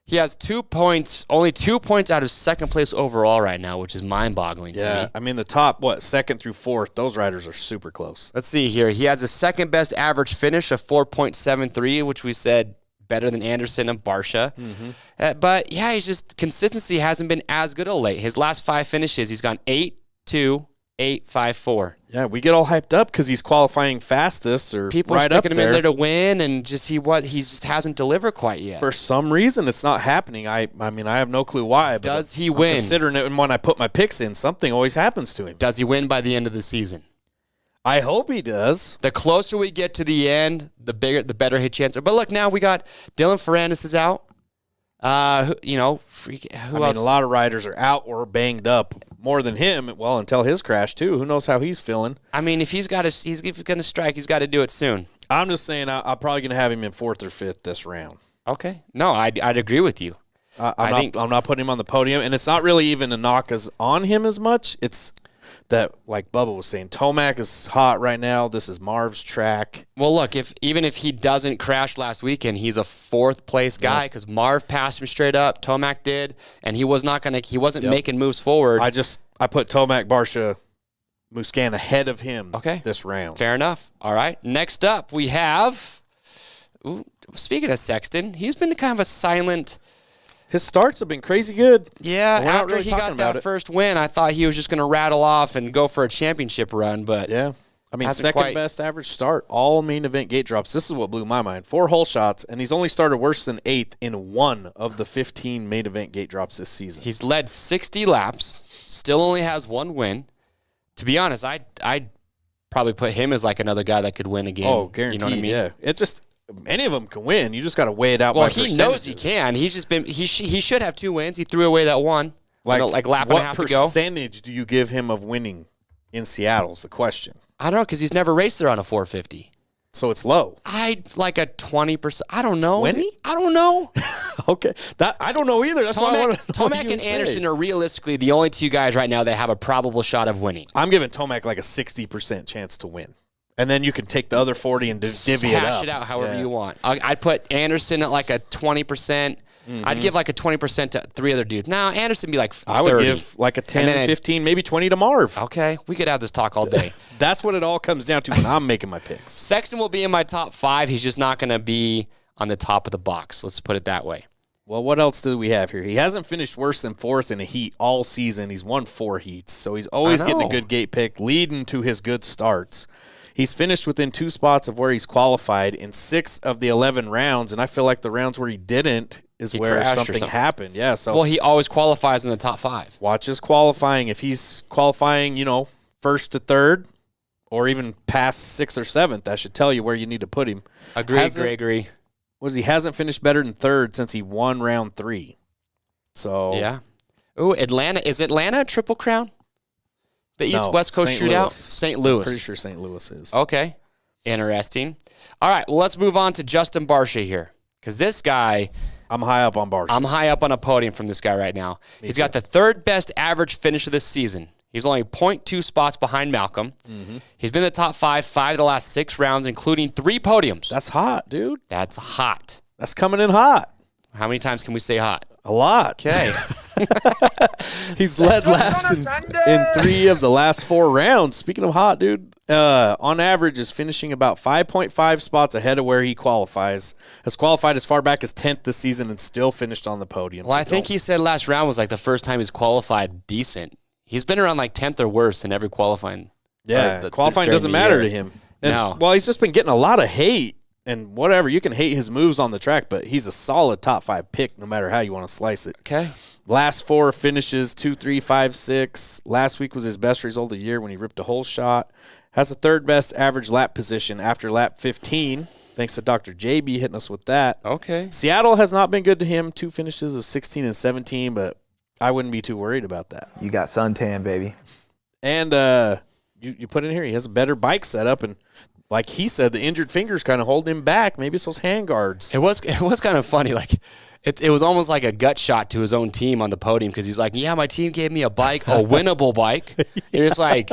he has 2 points, only 2 points out of second place overall right now, which is mind-boggling to me. I mean, the top, second through fourth, those riders are super close. Let's see here. He has a second-best average finish of 4.73, which we said better than Anderson and Barcia. But, yeah, he's just consistency hasn't been as good of late. His last 5 finishes, he's gone 8-2, 8-5-4. Yeah, we get all hyped up because he's qualifying fastest or people right are sticking up him in there to win, and he just hasn't delivered quite yet. For some reason, it's not happening. I mean, I have no clue why. But Does he win? Considering it, and when I put my picks in, something always happens to him. Does he win by the end of the season? I hope he does. The closer we get to the end, the better his chance. But look, now we got Dylan Ferrandis is out. Who else? A lot of riders are out or banged up more than him. Well, until his crash too. Who knows how he's feeling? I mean, if he's going to strike, he's got to do it soon. I'm just saying I'm probably going to have him in 4th or 5th this round. Okay. No, I'd agree with you. I'm not putting him on the podium, and it's not really even a knock on him as much. It's that, like Bubba was saying, Tomac is hot right now. This is Marv's track. Well, look, even if he doesn't crash last weekend, he's a 4th place guy because Marv passed him straight up. Tomac did, and he wasn't making moves forward. I put Tomac, Barca, Musquin ahead of him this round. Fair enough. All right. Next up, we have, speaking of Sexton, he's been kind of a silent. His starts have been crazy good. Yeah, after he got that first win, I thought he was just going to rattle off and go for a championship run. But yeah, I mean, second best average start, all main event gate drops. This is what blew my mind. 4 hole shots, and he's only started worse than 8th in 1 of the 15 main event gate drops this season. He's led 60 laps, still only has 1 win. To be honest, I'd probably put him as like another guy that could win a game. Oh, guaranteed. You know what I mean? Yeah, it just any of them can win. You just got to weigh it out. Well, by he percentages. knows he can. He's just been he should have 2 wins. He threw away that one. Like lap and a half to go. What percentage do you give him of winning in Seattle is the question. I don't know because he's never raced there on a 450. So it's low. I'd like a 20%. I don't know. 20? I don't know. Okay. I don't know either. That's why I want to know. Tomac and Anderson are realistically the only 2 guys right now that have a probable shot of winning. I'm giving Tomac like a 60% chance to win. And then you can take the other 40 and divvy it up. Hash it out however you want. I'd put Anderson at like a 20%. Mm-hmm. I'd give like a 20% to 3 other dudes. Now, Anderson would be like 30. I would give like a 10, 15, maybe 20 to Marv. Okay. We could have this talk all day. That's what it all comes down to when I'm making my picks. Sexton will be in my top 5. He's just not going to be on the top of the box. Let's put it that way. Well, what else do we have here? He hasn't finished worse than 4th in a heat all season. He's won 4 heats, so he's always getting a good gate pick, leading to his good starts. He's finished within 2 spots of where he's qualified in 6 of the 11 rounds, and I feel like the rounds where he didn't is where something happened. Yeah. So well, he always qualifies in the top 5. Watch his qualifying. If he's qualifying, 1st to 3rd, or even past 6th or 7th, that should tell you where you need to put him. Agree. He hasn't finished better than 3rd since he won round 3. So yeah. Ooh, Atlanta. Is Atlanta a Triple Crown? The East-West Coast shootout? St. Louis. I'm pretty sure St. Louis is. Okay. Interesting. All right, well, let's move on to Justin Barcia here. Because this guy... I'm high up on Barcia. I'm high up on a podium from this guy right now. He's got the 3rd best average finish of this season. He's only 0.2 spots behind Malcolm. Mm-hmm. He's been in the top 5 of the last 6 rounds, including 3 podiums. That's hot, dude. That's hot. That's coming in hot. How many times can we say hot? A lot. Okay. He's led laps in 3 of the last 4 rounds. Speaking of hot, dude, on average is finishing about 5.5 spots ahead of where he qualifies. Has qualified as far back as 10th this season and still finished on the podium. Well, I think he said last round was like the first time he's qualified decent. He's been around like 10th or worse in every qualifying. Yeah, qualifying doesn't matter to him. And, no. Well, he's just been getting a lot of hate. And whatever, you can hate his moves on the track, but he's a solid top 5 pick no matter how you want to slice it. Okay. Last 4 finishes, 2, 3, 5, 6. Last week was his best result of the year when he ripped a whole shot. Has the 3rd best average lap position after lap 15, thanks to Dr. JB hitting us with that. Okay. Seattle has not been good to him. 2 finishes of 16 and 17, but I wouldn't be too worried about that. You got suntan, baby. And you put in here, he has a better bike setup, and like he said, the injured fingers kind of hold him back. Maybe it's those hand guards. It was kind of funny. Like it was almost like a gut shot to his own team on the podium because he's like, yeah, my team gave me a bike, a winnable bike. You're just like,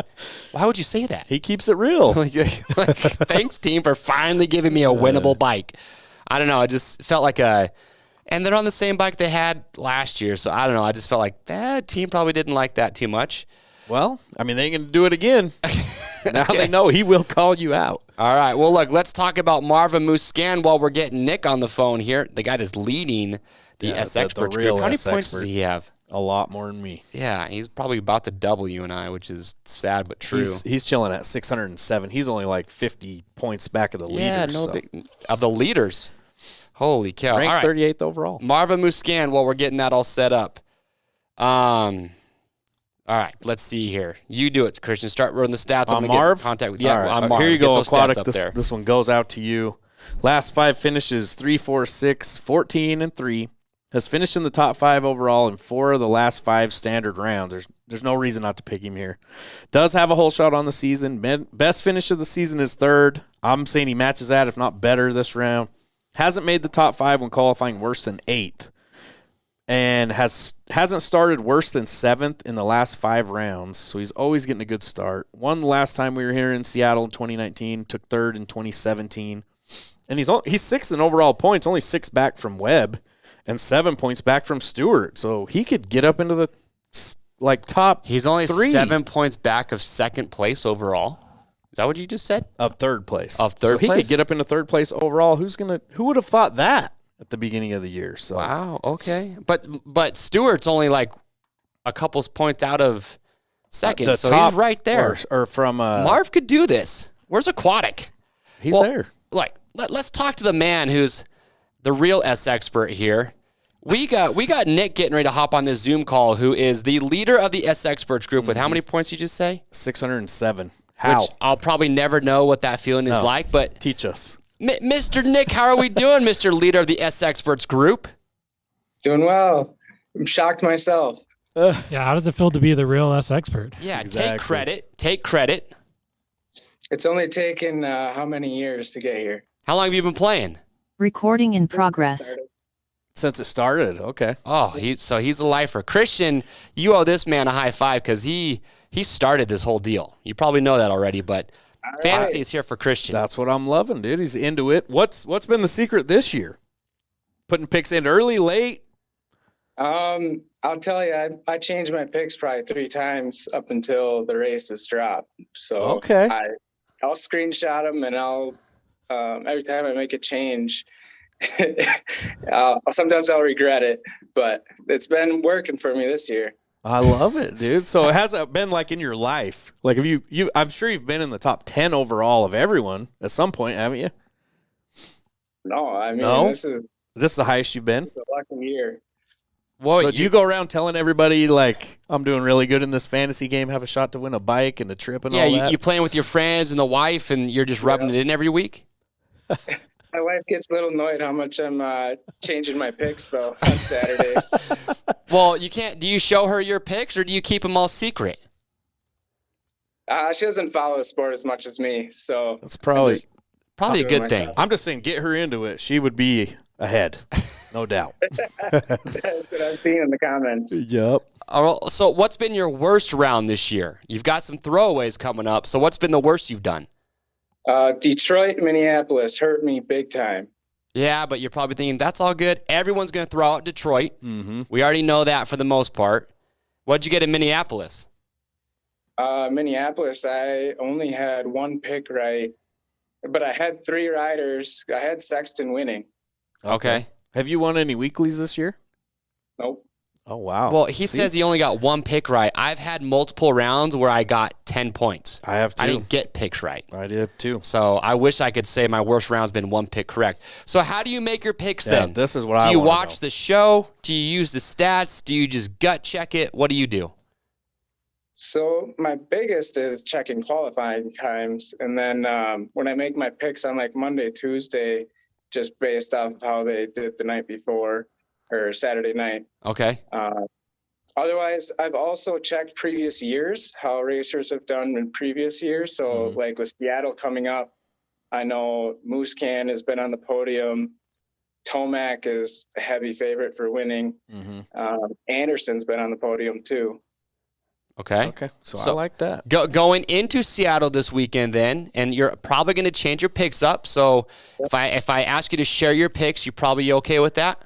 why would you say that? He keeps it real. like, thanks, team, for finally giving me a winnable bike. I don't know. It just felt like and they're on the same bike they had last year. So I don't know. I just felt like that team probably didn't like that too much. Well, I mean, they ain't going to do it again. Now they know he will call you out. All right. Well, look, let's talk about Marvin Musquin while we're getting Nick on the phone here, the guy that's leading the SXperts group. How many points does he have? A lot more than me. Yeah, he's probably about to double you and I, which is sad but true. He's chilling at 607. He's only like 50 points back of the leaders. Yeah, of the leaders. Holy cow. Ranked 38th overall. Marvin Musquin while we're getting that all set up. All right, let's see here. You do it, Christian. Start running the stats. On Marv? Contact with right. on Marv. Here you go, Aquatic. Up this one goes out to you. Last 5 finishes, 3, 4, 6, 14, and 3. Has finished in the top 5 overall in 4 of the last 5 standard rounds. There's no reason not to pick him here. Does have a whole shot on the season. Best finish of the season is 3rd. I'm saying he matches that, if not better, this round. Hasn't made the top 5 when qualifying worse than 8th. And hasn't started worse than 7th in the last 5 rounds. So he's always getting a good start. Won the last time we were here in Seattle in 2019. Took 3rd in 2017. And he's 6th in overall points, only 6 back from Webb. And 7 points back from Stewart. So he could get up into the top He's only 3. 7 points back of 2nd place overall. Is that what you just said? Of 3rd place. Of 3rd so he place? could get up into 3rd place overall. Who would have thought that at the beginning of the year? So Wow, okay. But Stewart's only like a couple points out of 2nd, so he's right there. Or from Marv could do this. Where's Aquatic? He's there. Like, let's talk to the man who's the real SXpert here. We got Nick getting ready to hop on this Zoom call, who is the leader of the SXperts group with how many points you just say? 607. How? Which I'll probably never know what that feeling is like, but teach us. Mr. Nick, how are we doing, Mr. Leader of the SXperts group? Doing well. I'm shocked myself. Yeah, how does it feel to be the real SXpert? Yeah, Exactly. Take credit. It's only taken how many years to get here? How long have you been playing? Recording in progress. Since it started, okay. Oh, he's a lifer. Christian, you owe this man a high five because he started this whole deal. You probably know that already, but fantasy is here for Christian. That's what I'm loving, dude. He's into it. What's been the secret this year? Putting picks in early, late? I'll tell you, I changed my picks probably 3 times up until the races dropped. So Okay. I'll screenshot them, and I'll every time I make a change, sometimes I'll regret it, but it's been working for me this year. I love it, dude. So it hasn't been like in your life. Like have you I'm sure you've been in the top 10 overall of everyone at some point, haven't you? No, I mean, No? this is The highest you've been? a lucky year. Well, So do you go around telling everybody like I'm doing really good in this fantasy game, have a shot to win a bike and a trip and all that? you playing with your friends and the wife, and you're just rubbing it in every week? My wife gets a little annoyed how much I'm changing my picks, though, on Saturdays. Well, you can't. Do you show her your picks, or do you keep them all secret? She doesn't follow the sport as much as me, so That's probably Probably a doing good thing. myself. I'm just saying get her into it. She would be ahead. No doubt. that's what I've seen in the comments. Yep. So what's been your worst round this year? You've got some throwaways coming up. So what's been the worst you've done? Detroit, Minneapolis hurt me big time. Yeah, but you're probably thinking, that's all good. Everyone's going to throw out Detroit. Mm-hmm. We already know that for the most part. What'd you get in Minneapolis? Minneapolis, I only had 1 pick right, but I had 3 riders. I had Sexton winning. Okay. Have you won any weeklies this year? Nope. Oh, wow. Well, he See? says he only got 1 pick right. I've had multiple rounds where I got 10 points. I have 2. I didn't get picks right. I did too. So I wish I could say my worst round's been 1 pick correct. So how do you make your picks then? This is what Do I you wanna watch know. the show? Do you use the stats? Do you just gut check it? What do you do? So my biggest is checking qualifying times. And then when I make my picks on like Monday, Tuesday, just based off of how they did the night before or Saturday night. Okay. Otherwise, I've also checked previous years, how racers have done in previous years. So like with Seattle coming up, I know Moose Can has been on the podium. Tomac is a heavy favorite for winning. Mm-hmm. Anderson's been on the podium too. Okay. Okay. So So- I like that. Going into Seattle this weekend then, and you're probably going to change your picks up. So if I ask you to share your picks, you probably okay with that?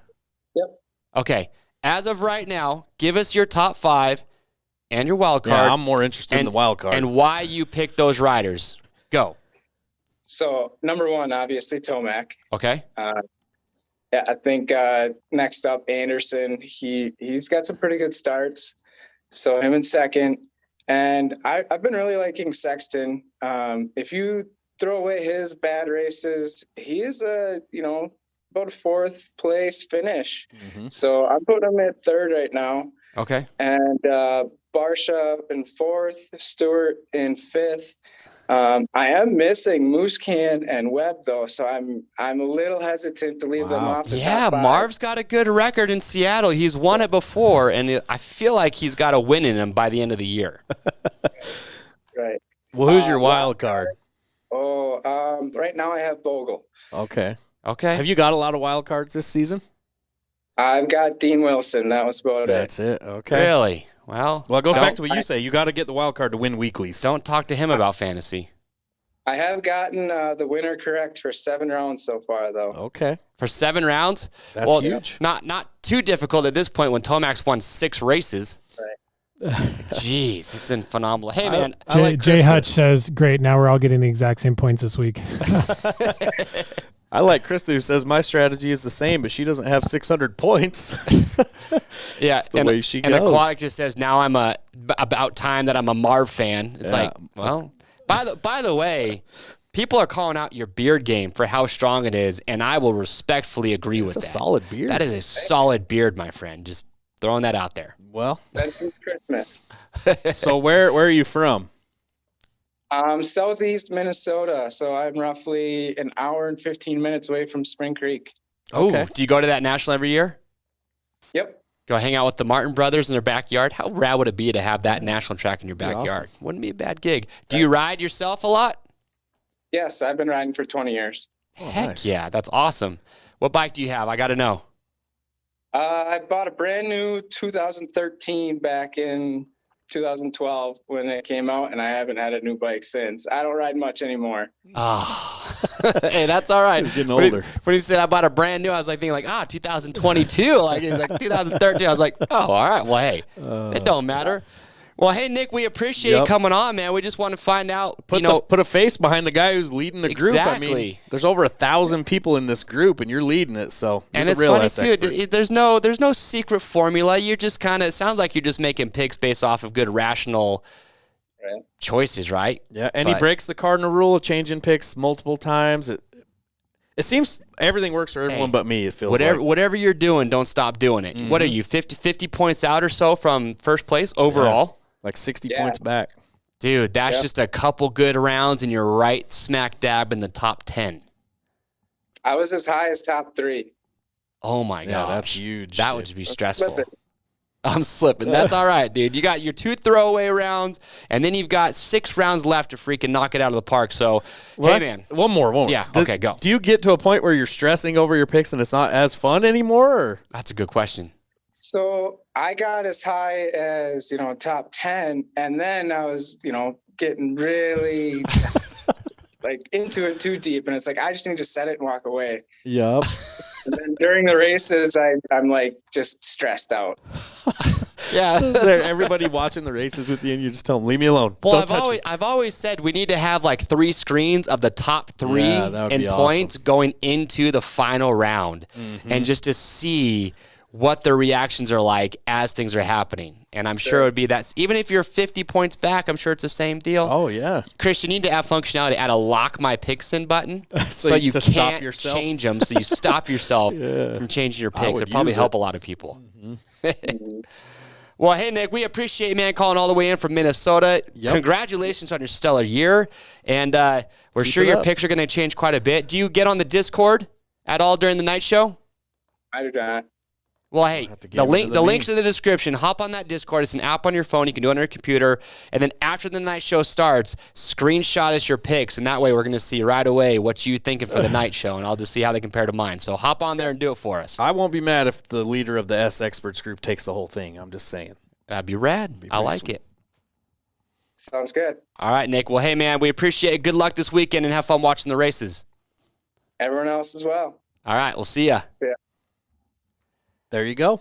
Yep. Okay. As of right now, give us your top 5 and your wild card. Yeah, I'm more interested in the wild card. And why you picked those riders. Go. So number 1, obviously Tomac. Okay. Yeah, I think next up Anderson. He's got some pretty good starts. So him in second. And I've been really liking Sexton. If you throw away his bad races, he is about a 4th place finish. Mm-hmm. So I'm putting him at 3rd right now. Okay. And Barca in 4th, Stewart in 5th. I am missing Moose Can and Webb though, so I'm a little hesitant to leave them off. Yeah, Marv's got a good record in Seattle. He's won it before, and I feel like he's got a win in him by the end of the year. Right. Well, who's your wild card? Right now I have Bogle. Okay. Okay. Have you got a lot of wild cards this season? I've got Dean Wilson. That was about That's it. Okay. Really? Well, Well, it goes back to what you say. You got to get the wild card to win weeklies. don't talk to him about fantasy. I have gotten the winner correct for 7 rounds so far, though. Okay. For 7 rounds? That's huge. Not too difficult at this point when Tomax won 6 races. Right. Jeez, it's been phenomenal. Hey, man. Jay Hutch says, great, now we're all getting the exact same points this week. I like Krista, who says my strategy is the same, but she doesn't have 600 points. Yeah, That's the way she goes. And Aquatic just says, now I'm about time that I'm a Marv fan. It's like, well, by the way, people are calling out your beard game for how strong it is, and I will respectfully agree with that. It's a solid beard. That is a solid beard, my friend. Just throwing that out there. Well, That's since Christmas. so where are you from? Southeast Minnesota, so I'm roughly an hour and 15 minutes away from Spring Creek. Okay. Do you go to that national every year? Yep. Go hang out with the Martin brothers in their backyard? How rad would it be to have that national track in your That'd be backyard? awesome. Wouldn't be a bad gig. Do you ride yourself a lot? Yes, I've been riding for 20 years. Heck nice. yeah, that's awesome. What bike do you have? I got to know. I bought a brand new 2013 back in 2012 when it came out, and I haven't had a new bike since. I don't ride much anymore. Oh, hey, that's all right. He's getting When older. he said I bought a brand new, I was like thinking 2022. Like he's like 2013. I was like, oh, all right. Well, hey, it don't matter. Well, hey, Nick, we appreciate you coming on, man. We just want to find out, Put a face behind the guy who's leading the group. I mean, Exactly. there's over 1,000 people in this group, and you're leading it. So, and you're it's the real funny SXpert. too. There's no secret formula. You're just kind of. It sounds like you're just making picks based off of good rational choices, right? Yeah, and he But- breaks the cardinal rule of changing picks multiple times. It seems everything works for everyone but me. It feels Whatever you're doing, don't stop doing it. What are you, 50 points out or so from first place overall? like 60 points back. Dude, that's just a couple good rounds, and you're right smack dab in the top 10. I was as high as top 3. Oh, my Yeah, gosh. that's huge. That dude. would be stressful. Slipping. I'm slipping. That's all right, dude. You got your 2 throwaway rounds, and then you've got 6 rounds left to freaking knock it out of the park. So, Well, hey, that's- man. One more. Yeah, okay, go. Do you get to a point where you're stressing over your picks and it's not as fun anymore? Or? That's a good question. So I got as high as, top 10. And then I was, getting really like into it too deep. And it's like, I just need to set it and walk away. Yup. And then during the races, I'm like just stressed out. Yeah. Everybody watching the races with you, and you just tell them, leave me alone. Well, Don't touch me. I've always said we need to have like 3 screens of the top 3 Yeah, that would in be points going into the final round, and just to see what the reactions are like as things are happening. And I'm sure it would be that. Even if you're 50 points back, I'm sure it's the same deal. Oh, yeah. Chris, you need to have functionality, add a lock my picks in button So you to stop can't yourself? change them. So you stop yourself from changing your picks. would It'd probably use help it. a lot of people. Well, hey, Nick, we appreciate you, man, calling all the way in from Minnesota. Yep. Congratulations on your stellar year. And we're Keep sure it your up. picks are going to change quite a bit. Do you get on the Discord at all during the night show? I do not. Well, hey, have to get the into link, the the link's memes. in the description. Hop on that Discord. It's an app on your phone. You can do it on your computer. And then after the night show starts, screenshot us your picks. And that way we're going to see right away what you thinking for the night show. And I'll just see how they compare to mine. So hop on there and do it for us. I won't be mad if the leader of the SXperts group takes the whole thing. I'm just saying. That'd be rad. I pretty like sweet. it. Sounds good. All right, Nick. Well, hey, man, we appreciate it. Good luck this weekend and have fun watching the races. Everyone else as well. All right, we'll see ya. There you go.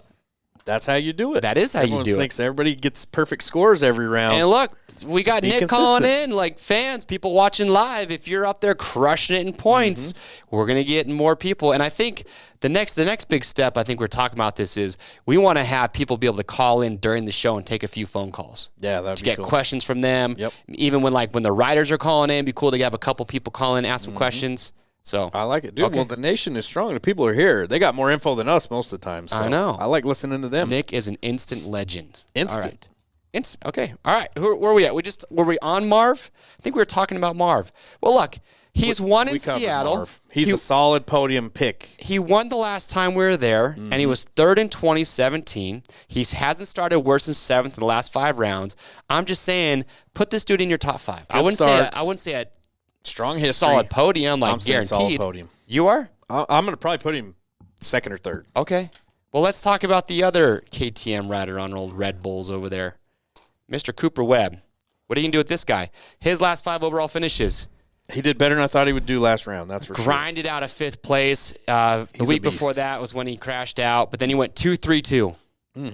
That's how you do it. That is how Everyone you do thinks everybody gets perfect scores every round. And look, we got be Nick calling consistent. in, like fans, people watching live. If you're up there crushing it in points, we're gonna get more people. And I think the next big step, I think we're talking about this is we want to have people be able to call in during the show and take a few phone calls. Yeah, that'd To be get cool. questions from them. Yep. Even when the riders are calling in, it'd be cool to have a couple people call in, ask some questions. So I like it, dude. Okay. Well, the nation is strong. The people are here. They got more info than us most of the time. So I know. I like listening to them. Nick is an instant legend. Instant. All right. Okay. All right. Where are we at? Were we on Marv? I think we were talking about Marv. Well, look, he's won in Seattle. Marv. He's a solid podium pick. He won the last time we were there, and he was third in 2017. He hasn't started worse than seventh in the last 5 rounds. I'm just saying, put this dude in your top 5. I wouldn't say a strong history, solid podium, like I'm saying guaranteed. solid podium. You are? I'm going to probably put him second or third. Okay. Well, let's talk about the other KTM rider on old Red Bulls over there, Mr. Cooper Webb. What are you going to do with this guy? His last 5 overall finishes. He did better than I thought he would do last round, that's for sure. Grinded out of 5th place. The week before that was when he crashed out, but then he went 2-3-2.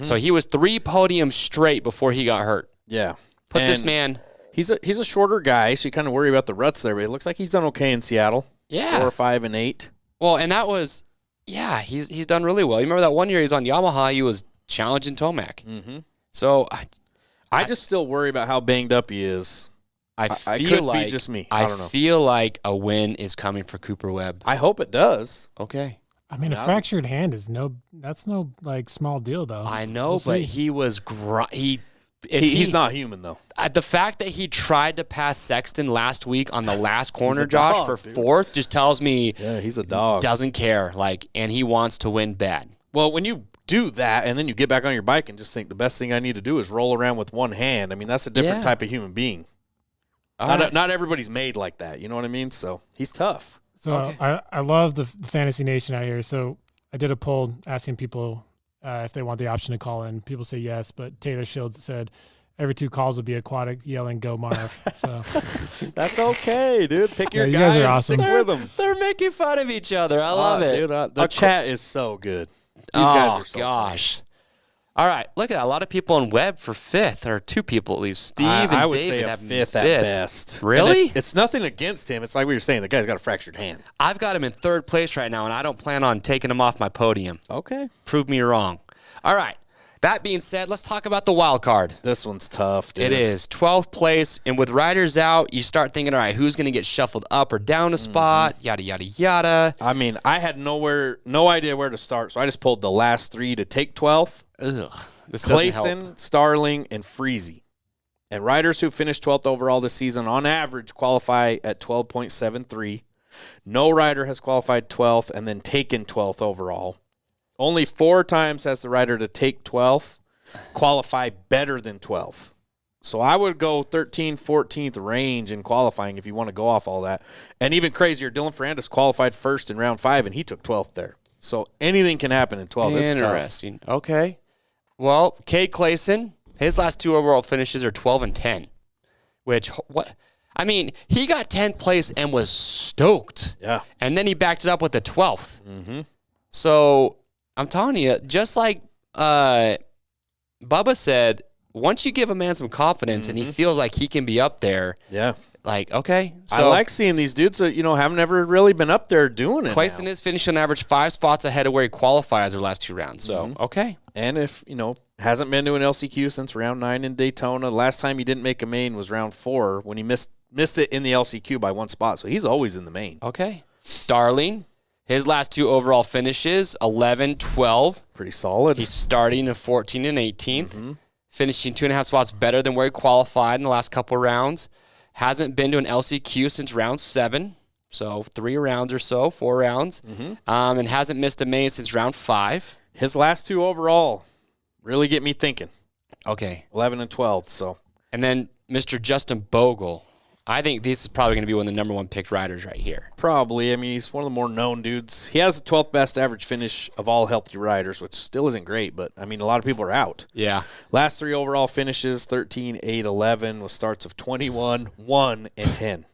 So he was 3 podiums straight before he got hurt. Yeah. Put this man. He's a shorter guy, so you kind of worry about the ruts there, but it looks like he's done okay in Seattle. Yeah. 4, 5, and 8. Well, and that was, he's done really well. You remember that one year he was on Yamaha, he was challenging Tomac. So I just still worry about how banged up he is. I feel like be just me. I don't know. feel like a win is coming for Cooper Webb. I hope it does. Okay. I mean, a fractured hand is that's no like small deal though. I know, We'll but see. he was He's not human though. The fact that he tried to pass Sexton last week on the last corner, a Josh, dog, for dude. 4th, just tells me Yeah, he's a dog. doesn't care, and he wants to win bad. Well, when you do that and then you get back on your bike and just think the best thing I need to do is roll around with one hand, I mean, that's a different type of human being. Not everybody's made like that, you know what I mean? So he's tough. So I love the Fantasy Nation out here. So I did a poll asking people if they want the option to call in. People say yes, but Taylor Shields said every 2 calls would be Aquatic yelling "Go Marv." So That's okay, dude. Pick your you guy guys are and awesome. stick with them. They're making fun of each other. I love it. Dude, the chat is so good. These guys are so gosh. All right, look at that. A lot of people on Webb for 5th, or 2 people at least. Steve I and would David say a have him as 5th at best. Really? And it's nothing against him. It's like we were saying. The guy's got a fractured hand. I've got him in 3rd place right now, and I don't plan on taking him off my podium. Okay. Prove me wrong. All right. That being said, let's talk about the wild card. This one's tough, dude. It is 12th place, and with riders out, you start thinking, all right, who's going to get shuffled up or down a spot? Yada yada yada. I mean, I had no idea where to start, so I just pulled the last 3 to take 12th. Ugh, this doesn't help. Clayson, Starling, and Freezy. And riders who finished 12th overall this season, on average, qualify at 12.73. No rider has qualified 12th and then taken 12th overall. Only 4 times has the rider to take 12th qualify better than 12th. So I would go 13th, 14th range in qualifying if you want to go off all that. And even crazier, Dylan Ferrandis qualified first in round 5, and he took 12th there. So anything can happen in 12th. It's tough. Interesting. Okay. Well, Kate Clayson, his last 2 overall finishes are 12 and 10, which, what? I mean, he got 10th place and was stoked. Yeah. And then he backed it up with the 12th. Mm-hmm. So I'm telling you, just like Bubba said, once you give a man some confidence and he feels like he can be up there, Yeah. like, okay. I like seeing these dudes that, haven't ever really been up there doing it. Clayson now. is finishing on average 5 spots ahead of where he qualifies their last 2 rounds. So, okay. And if, hasn't been to an LCQ since round 9 in Daytona. Last time he didn't make a main was round 4 when he missed it in the LCQ by 1 spot. So he's always in the main. Okay. Starling, his last 2 overall finishes, 11, 12. Pretty solid. He's starting in 14 and 18th, finishing 2.5 spots better than where he qualified in the last couple rounds. Hasn't been to an LCQ since round 7, so 3 rounds or so, 4 rounds, and hasn't missed a main since round 5. His last 2 overall really get me thinking. Okay. 11 and 12, so. And then Mr. Justin Bogle. I think this is probably going to be one of the number 1 picked riders right here. Probably. I mean, he's one of the more known dudes. He has the 12th best average finish of all healthy riders, which still isn't great, but, I mean, a lot of people are out. Yeah. Last 3 overall finishes, 13, 8, 11, with starts of 21, 1, and 10.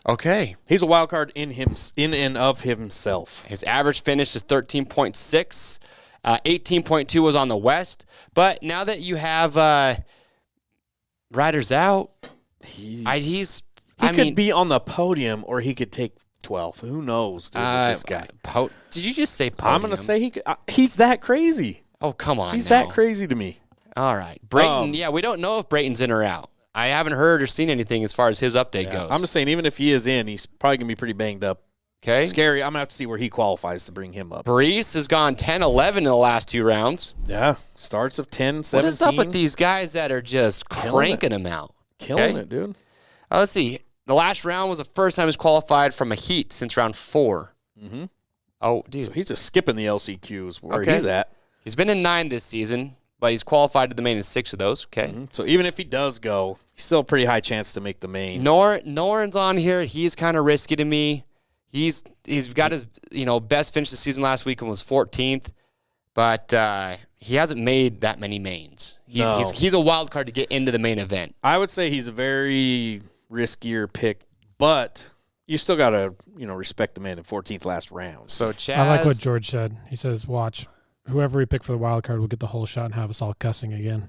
Okay. He's a wild card in and of himself. His average finish is 13.6. 18.2 was on the West. But now that you have riders out, he could be on the podium or he could take 12th. Who knows, dude, with this guy. Did you just say podium? I'm going to say he could. He's that crazy. Oh, come on. He's now. that crazy to me. All right. Brayton, we don't know if Brayton's in or out. I haven't heard or seen anything as far as his update goes. I'm just saying, even if he is in, he's probably going to be pretty banged up Okay. Scary. I'm going to have to see where he qualifies to bring him up. Brees has gone 10-11 in the last 2 rounds. Yeah. Starts of 10, 17. What is up with these guys that are just cranking them out? Killing it, dude. Let's see. The last round was the first time he's qualified from a heat since round 4. Mm-hmm. Oh, dude. So he's just skipping the LCQs where he's at. He's been in 9 this season, but he's qualified to the main in 6 of those. Okay. Mm-hmm. So even if he does go, he's still a pretty high chance to make the main. Noren's on here. He's kind of risky to me. He's got his best finish this season last week and was 14th, but he hasn't made that many mains. He's a wild card to get into the main event. I would say he's a very riskier pick, but you still got to respect the man in 14th last round. So Chaz, I like what George said. He says, "Watch, whoever we pick for the wild card will get the whole shot and have us all cussing again."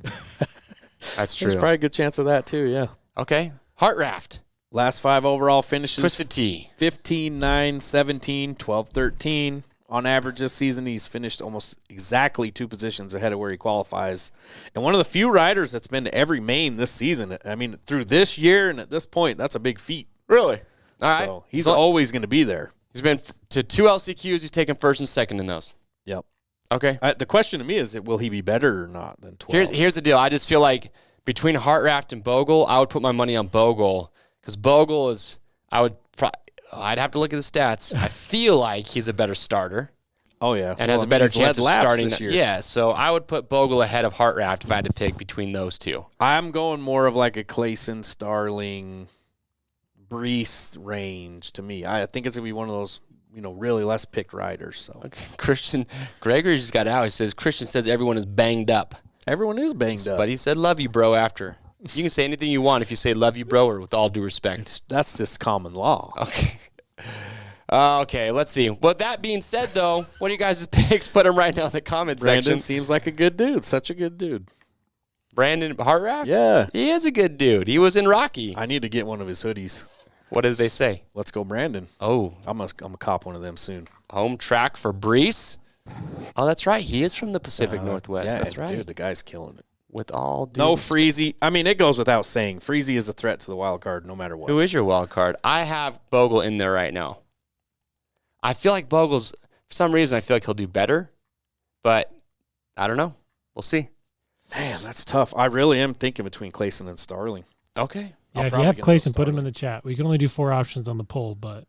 That's true. There's probably a good chance of that too. Yeah. Okay. Heart Raft. Last 5 overall finishes. Twisted Tea. 15, 9, 17, 12, 13. On average this season, he's finished almost exactly 2 positions ahead of where he qualifies. And one of the few riders that's been to every main this season. I mean, through this year and at this point, that's a big feat. Really? All right. So he's always going to be there. He's been to 2 LCQs. He's taken first and second in those. Yep. Okay. The question to me is, will he be better or not than 12? Here's the deal. I just feel like between Heart Raft and Bogle, I would put my money on Bogle because Bogle is, I'd have to look at the stats. I feel like he's a better starter. Oh, yeah. And has a better chance of starting this year. Yeah, so I would put Bogle ahead of Heart Raft if I had to pick between those 2. I'm going more of like a Clayson, Starling, Brees range to me. I think it's going to be one of those, really less picked riders. So Okay. Christian Gregory just got out. He says, Christian says everyone is banged up. Everyone is banged up. But he said, love you, bro, after. You can say anything you want if you say love you, bro, or with all due respect. That's just common law. Okay. Okay, let's see. With that being said, though, what are you guys' picks? Put them right now in the comment Brandon section. seems like a good dude. Such a good dude. Brandon Hartraft? Yeah. He is a good dude. He was in Rocky. I need to get one of his hoodies. What did they say? Let's go, Brandon. Oh. I'm gonna cop one of them soon. Home track for Brees? Oh, that's right. He is from the Pacific Northwest. Yeah, That's right. Dude, the guy's killing it. With all due No respect. Freezy. I mean, it goes without saying. Freezy is a threat to the wild card no matter what. Who is your wild card? I have Bogle in there right now. I feel like Bogle's, for some reason, I feel like he'll do better, but I don't know. We'll see. Man, that's tough. I really am thinking between Clayson and Starling. Okay. Yeah, if you have Clayson, put him in the chat. We can only do 4 options on the poll, but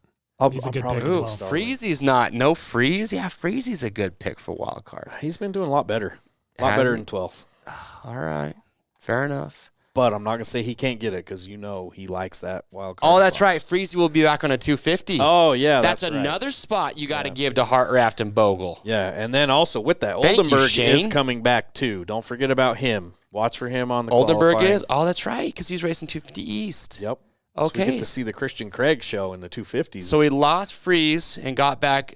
he's a good pick as Ooh, well. Freezy's not. No Freeze? Yeah, Freezy's a good pick for wild card. He's been doing a lot better. A lot better than 12. All right. Fair enough. But I'm not going to say he can't get it because he likes that wild card. Oh, that's spot. right. Freezy will be back on a 250. Oh, yeah. That's right. another spot you got to give to Heartraft and Bogle. Yeah, and then also with that, Thank you, Oldenburg Shane. is coming back too. Don't forget about him. Watch for him on the Oldenburg qualifying. is? Oh, that's right, because he's racing 250 East. Yep. Okay. So we get to see the Christian Craig show in the 250s. So he lost Freeze and got back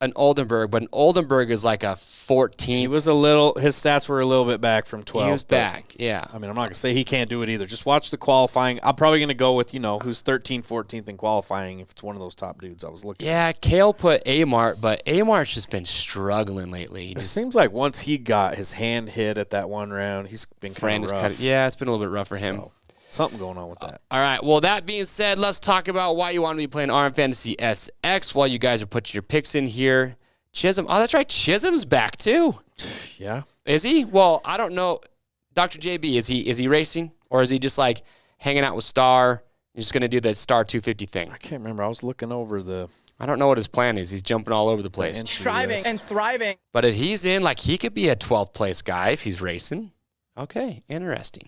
an Oldenburg, but an Oldenburg is like a 14. He was his stats were a little bit back from 12. He was back, yeah. I mean, I'm not going to say he can't do it either. Just watch the qualifying. I'm probably going to go with, who's 13th, 14th in qualifying if it's one of those top dudes I was looking at. Yeah, Kale put Amart, but Amart's just been struggling lately. It seems like once he got his hand hit at that one round, he's been kind of rough. Yeah, it's been a little bit rough for him. So, something going on with that. All right. Well, that being said, let's talk about why you want to be playing RM Fantasy SX while you guys are putting your picks in here. Chisholm. Oh, that's right. Chisholm's back too. Yeah. Is he? Well, I don't know. Dr. JB, is he racing? Or is he just like hanging out with Star? He's just going to do the Star 250 thing. I can't remember. I was looking over I don't know what his plan is. He's jumping all over the place. Striving and thriving. But if he's in, he could be a 12th place guy if he's racing. Okay. Interesting.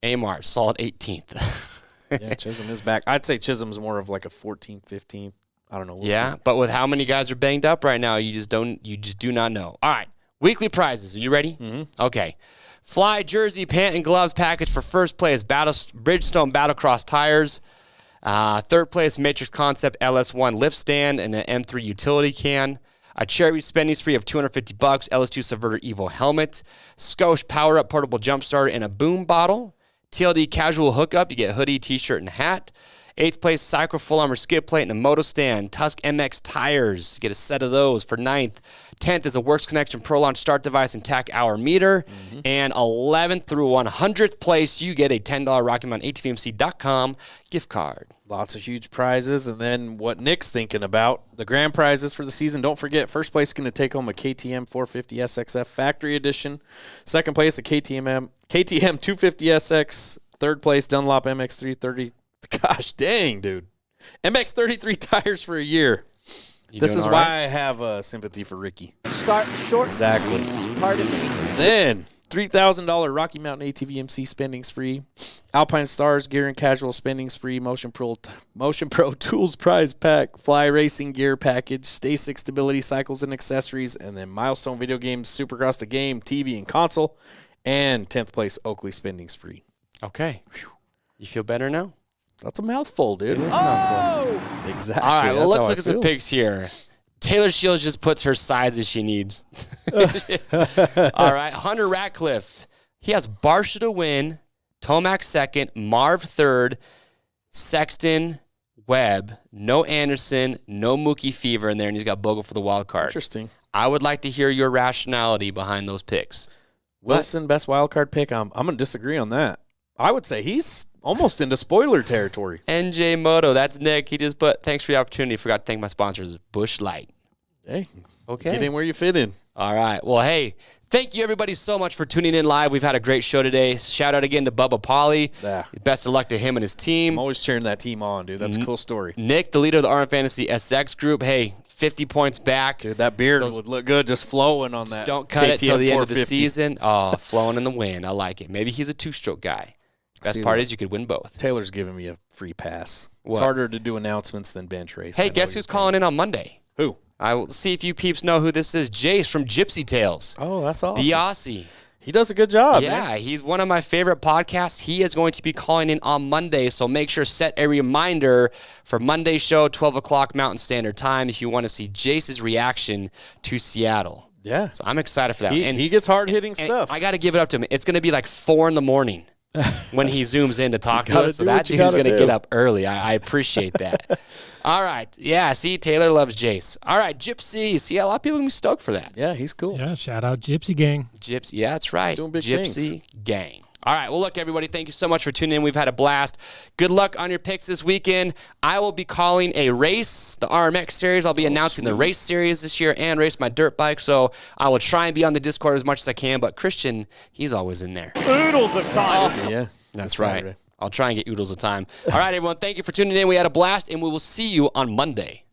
Amart, solid 18th. Yeah, Chisholm is back. I'd say Chisholm's more of like a 14th, 15th. I don't know. We'll see. But with how many guys are banged up right now, you just do not know. All right. Weekly prizes. Are you ready? Mm-hmm. Okay. Fly jersey, pant, and gloves package for first place, Bridgestone Battlecross tires. Third place, Matrix Concept LS1 lift stand and an M3 utility can. A Cherry spending spree of $250, LS2 Subverter Evo helmet. Skosh Power Up portable jump starter and a boom bottle. TLD casual hookup, you get hoodie, t-shirt, and hat. 8th place, Cycle Full Armor Skid Plate and a Moto Stand. Tusk MX tires. Get a set of those for 9th. 10th is a Works Connection Pro Launch Start Device and TAC Hour Meter. And 11th through 100th place, you get a $10 RockyMountainATVMC.com gift card. Lots of huge prizes. And then what Nick's thinking about, the grand prizes for the season. Don't forget, first place is going to take home a KTM 450 SXF Factory Edition. Second place, a KTM 250SX. Third place, Dunlop MX330. Gosh dang, dude. MX33 tires for a year. This is why I have sympathy for Ricky. Start short. Exactly. Pardon me. Then, $3,000 Rocky Mountain ATVMC spending spree. Alpine Stars Gear and Casual spending spree. Motion Pro Tools prize pack. Fly Racing gear package. Stay6 Stability Cycles and accessories. And then Milestone Video Games, Supercross the Game, TV and console. And 10th place Oakley spending spree. Okay. You feel better now? That's a mouthful, dude. It is a mouthful. Exactly. All right, well, That's let's how look I at some feel. picks here. Taylor Shields just puts her size as she needs. All right, Hunter Ratcliffe. He has Barcia to win, Tomac second, Marv third, Sexton, Webb, no Anderson, no Mookie Fever in there, and he's got Bogle for the wild card. Interesting. I would like to hear your rationality behind those picks. Wilson, best wild card pick. I'm going to disagree on that. I would say he's almost into spoiler territory. NJ Moto, that's Nick. He just put, thanks for the opportunity. Forgot to thank my sponsors, Busch Light. Hey, Okay. get in where you fit in. All right. Well, hey, thank you everybody so much for tuning in live. We've had a great show today. Shout out again to Bubba Polly. Yeah. Best of luck to him and his team. I'm always cheering that team on, dude. That's a cool story. Nick, the leader of the RMFantasySX group. Hey, 50 points back. Dude, that beard would look good just flowing on that. Don't cut it till the end of the 450. season. Oh, flowing in the wind. I like it. Maybe he's a two-stroke guy. Best See part that. is you could win both. Taylor's giving me a free pass. What? It's harder to do announcements than bench race. Hey, guess who's calling in on Monday? Who? I will see if you peeps know who this is. Jace from Gypsy Tales. Oh, that's awesome. The Aussie. He does a good job, Yeah, man. he's one of my favorite podcasts. He is going to be calling in on Monday, so make sure set a reminder for Monday's show, 12 o'clock Mountain Standard Time, if you want to see Jace's reaction to Seattle. Yeah. So I'm excited for that. He gets hard-hitting stuff. I got to give it up to him. It's going to be like 4 in the morning when he zooms in to talk to gotta us. So do that what you dude's gotta going to do. get up early. I appreciate that. All right. Yeah, see, Taylor loves Jace. All right, Gypsy. See, a lot of people are going to be stoked for that. Yeah, he's cool. Yeah, shout out Gypsy Gang. Gypsy, yeah, that's right. doing big Gypsy Gang. All right, well, look, everybody, thank you so much for tuning in. We've had a blast. Good luck on your picks this weekend. I will be calling a race, the RMX series. I'll be announcing the race series this year and race my dirt bike, so I will try and be on the Discord as much as I can, but Christian, he's always in there. Oodles of time. Yeah. That's Saturday. right. I'll try and get oodles of time. All right, everyone, thank you for tuning in. We had a blast, and we will see you on Monday.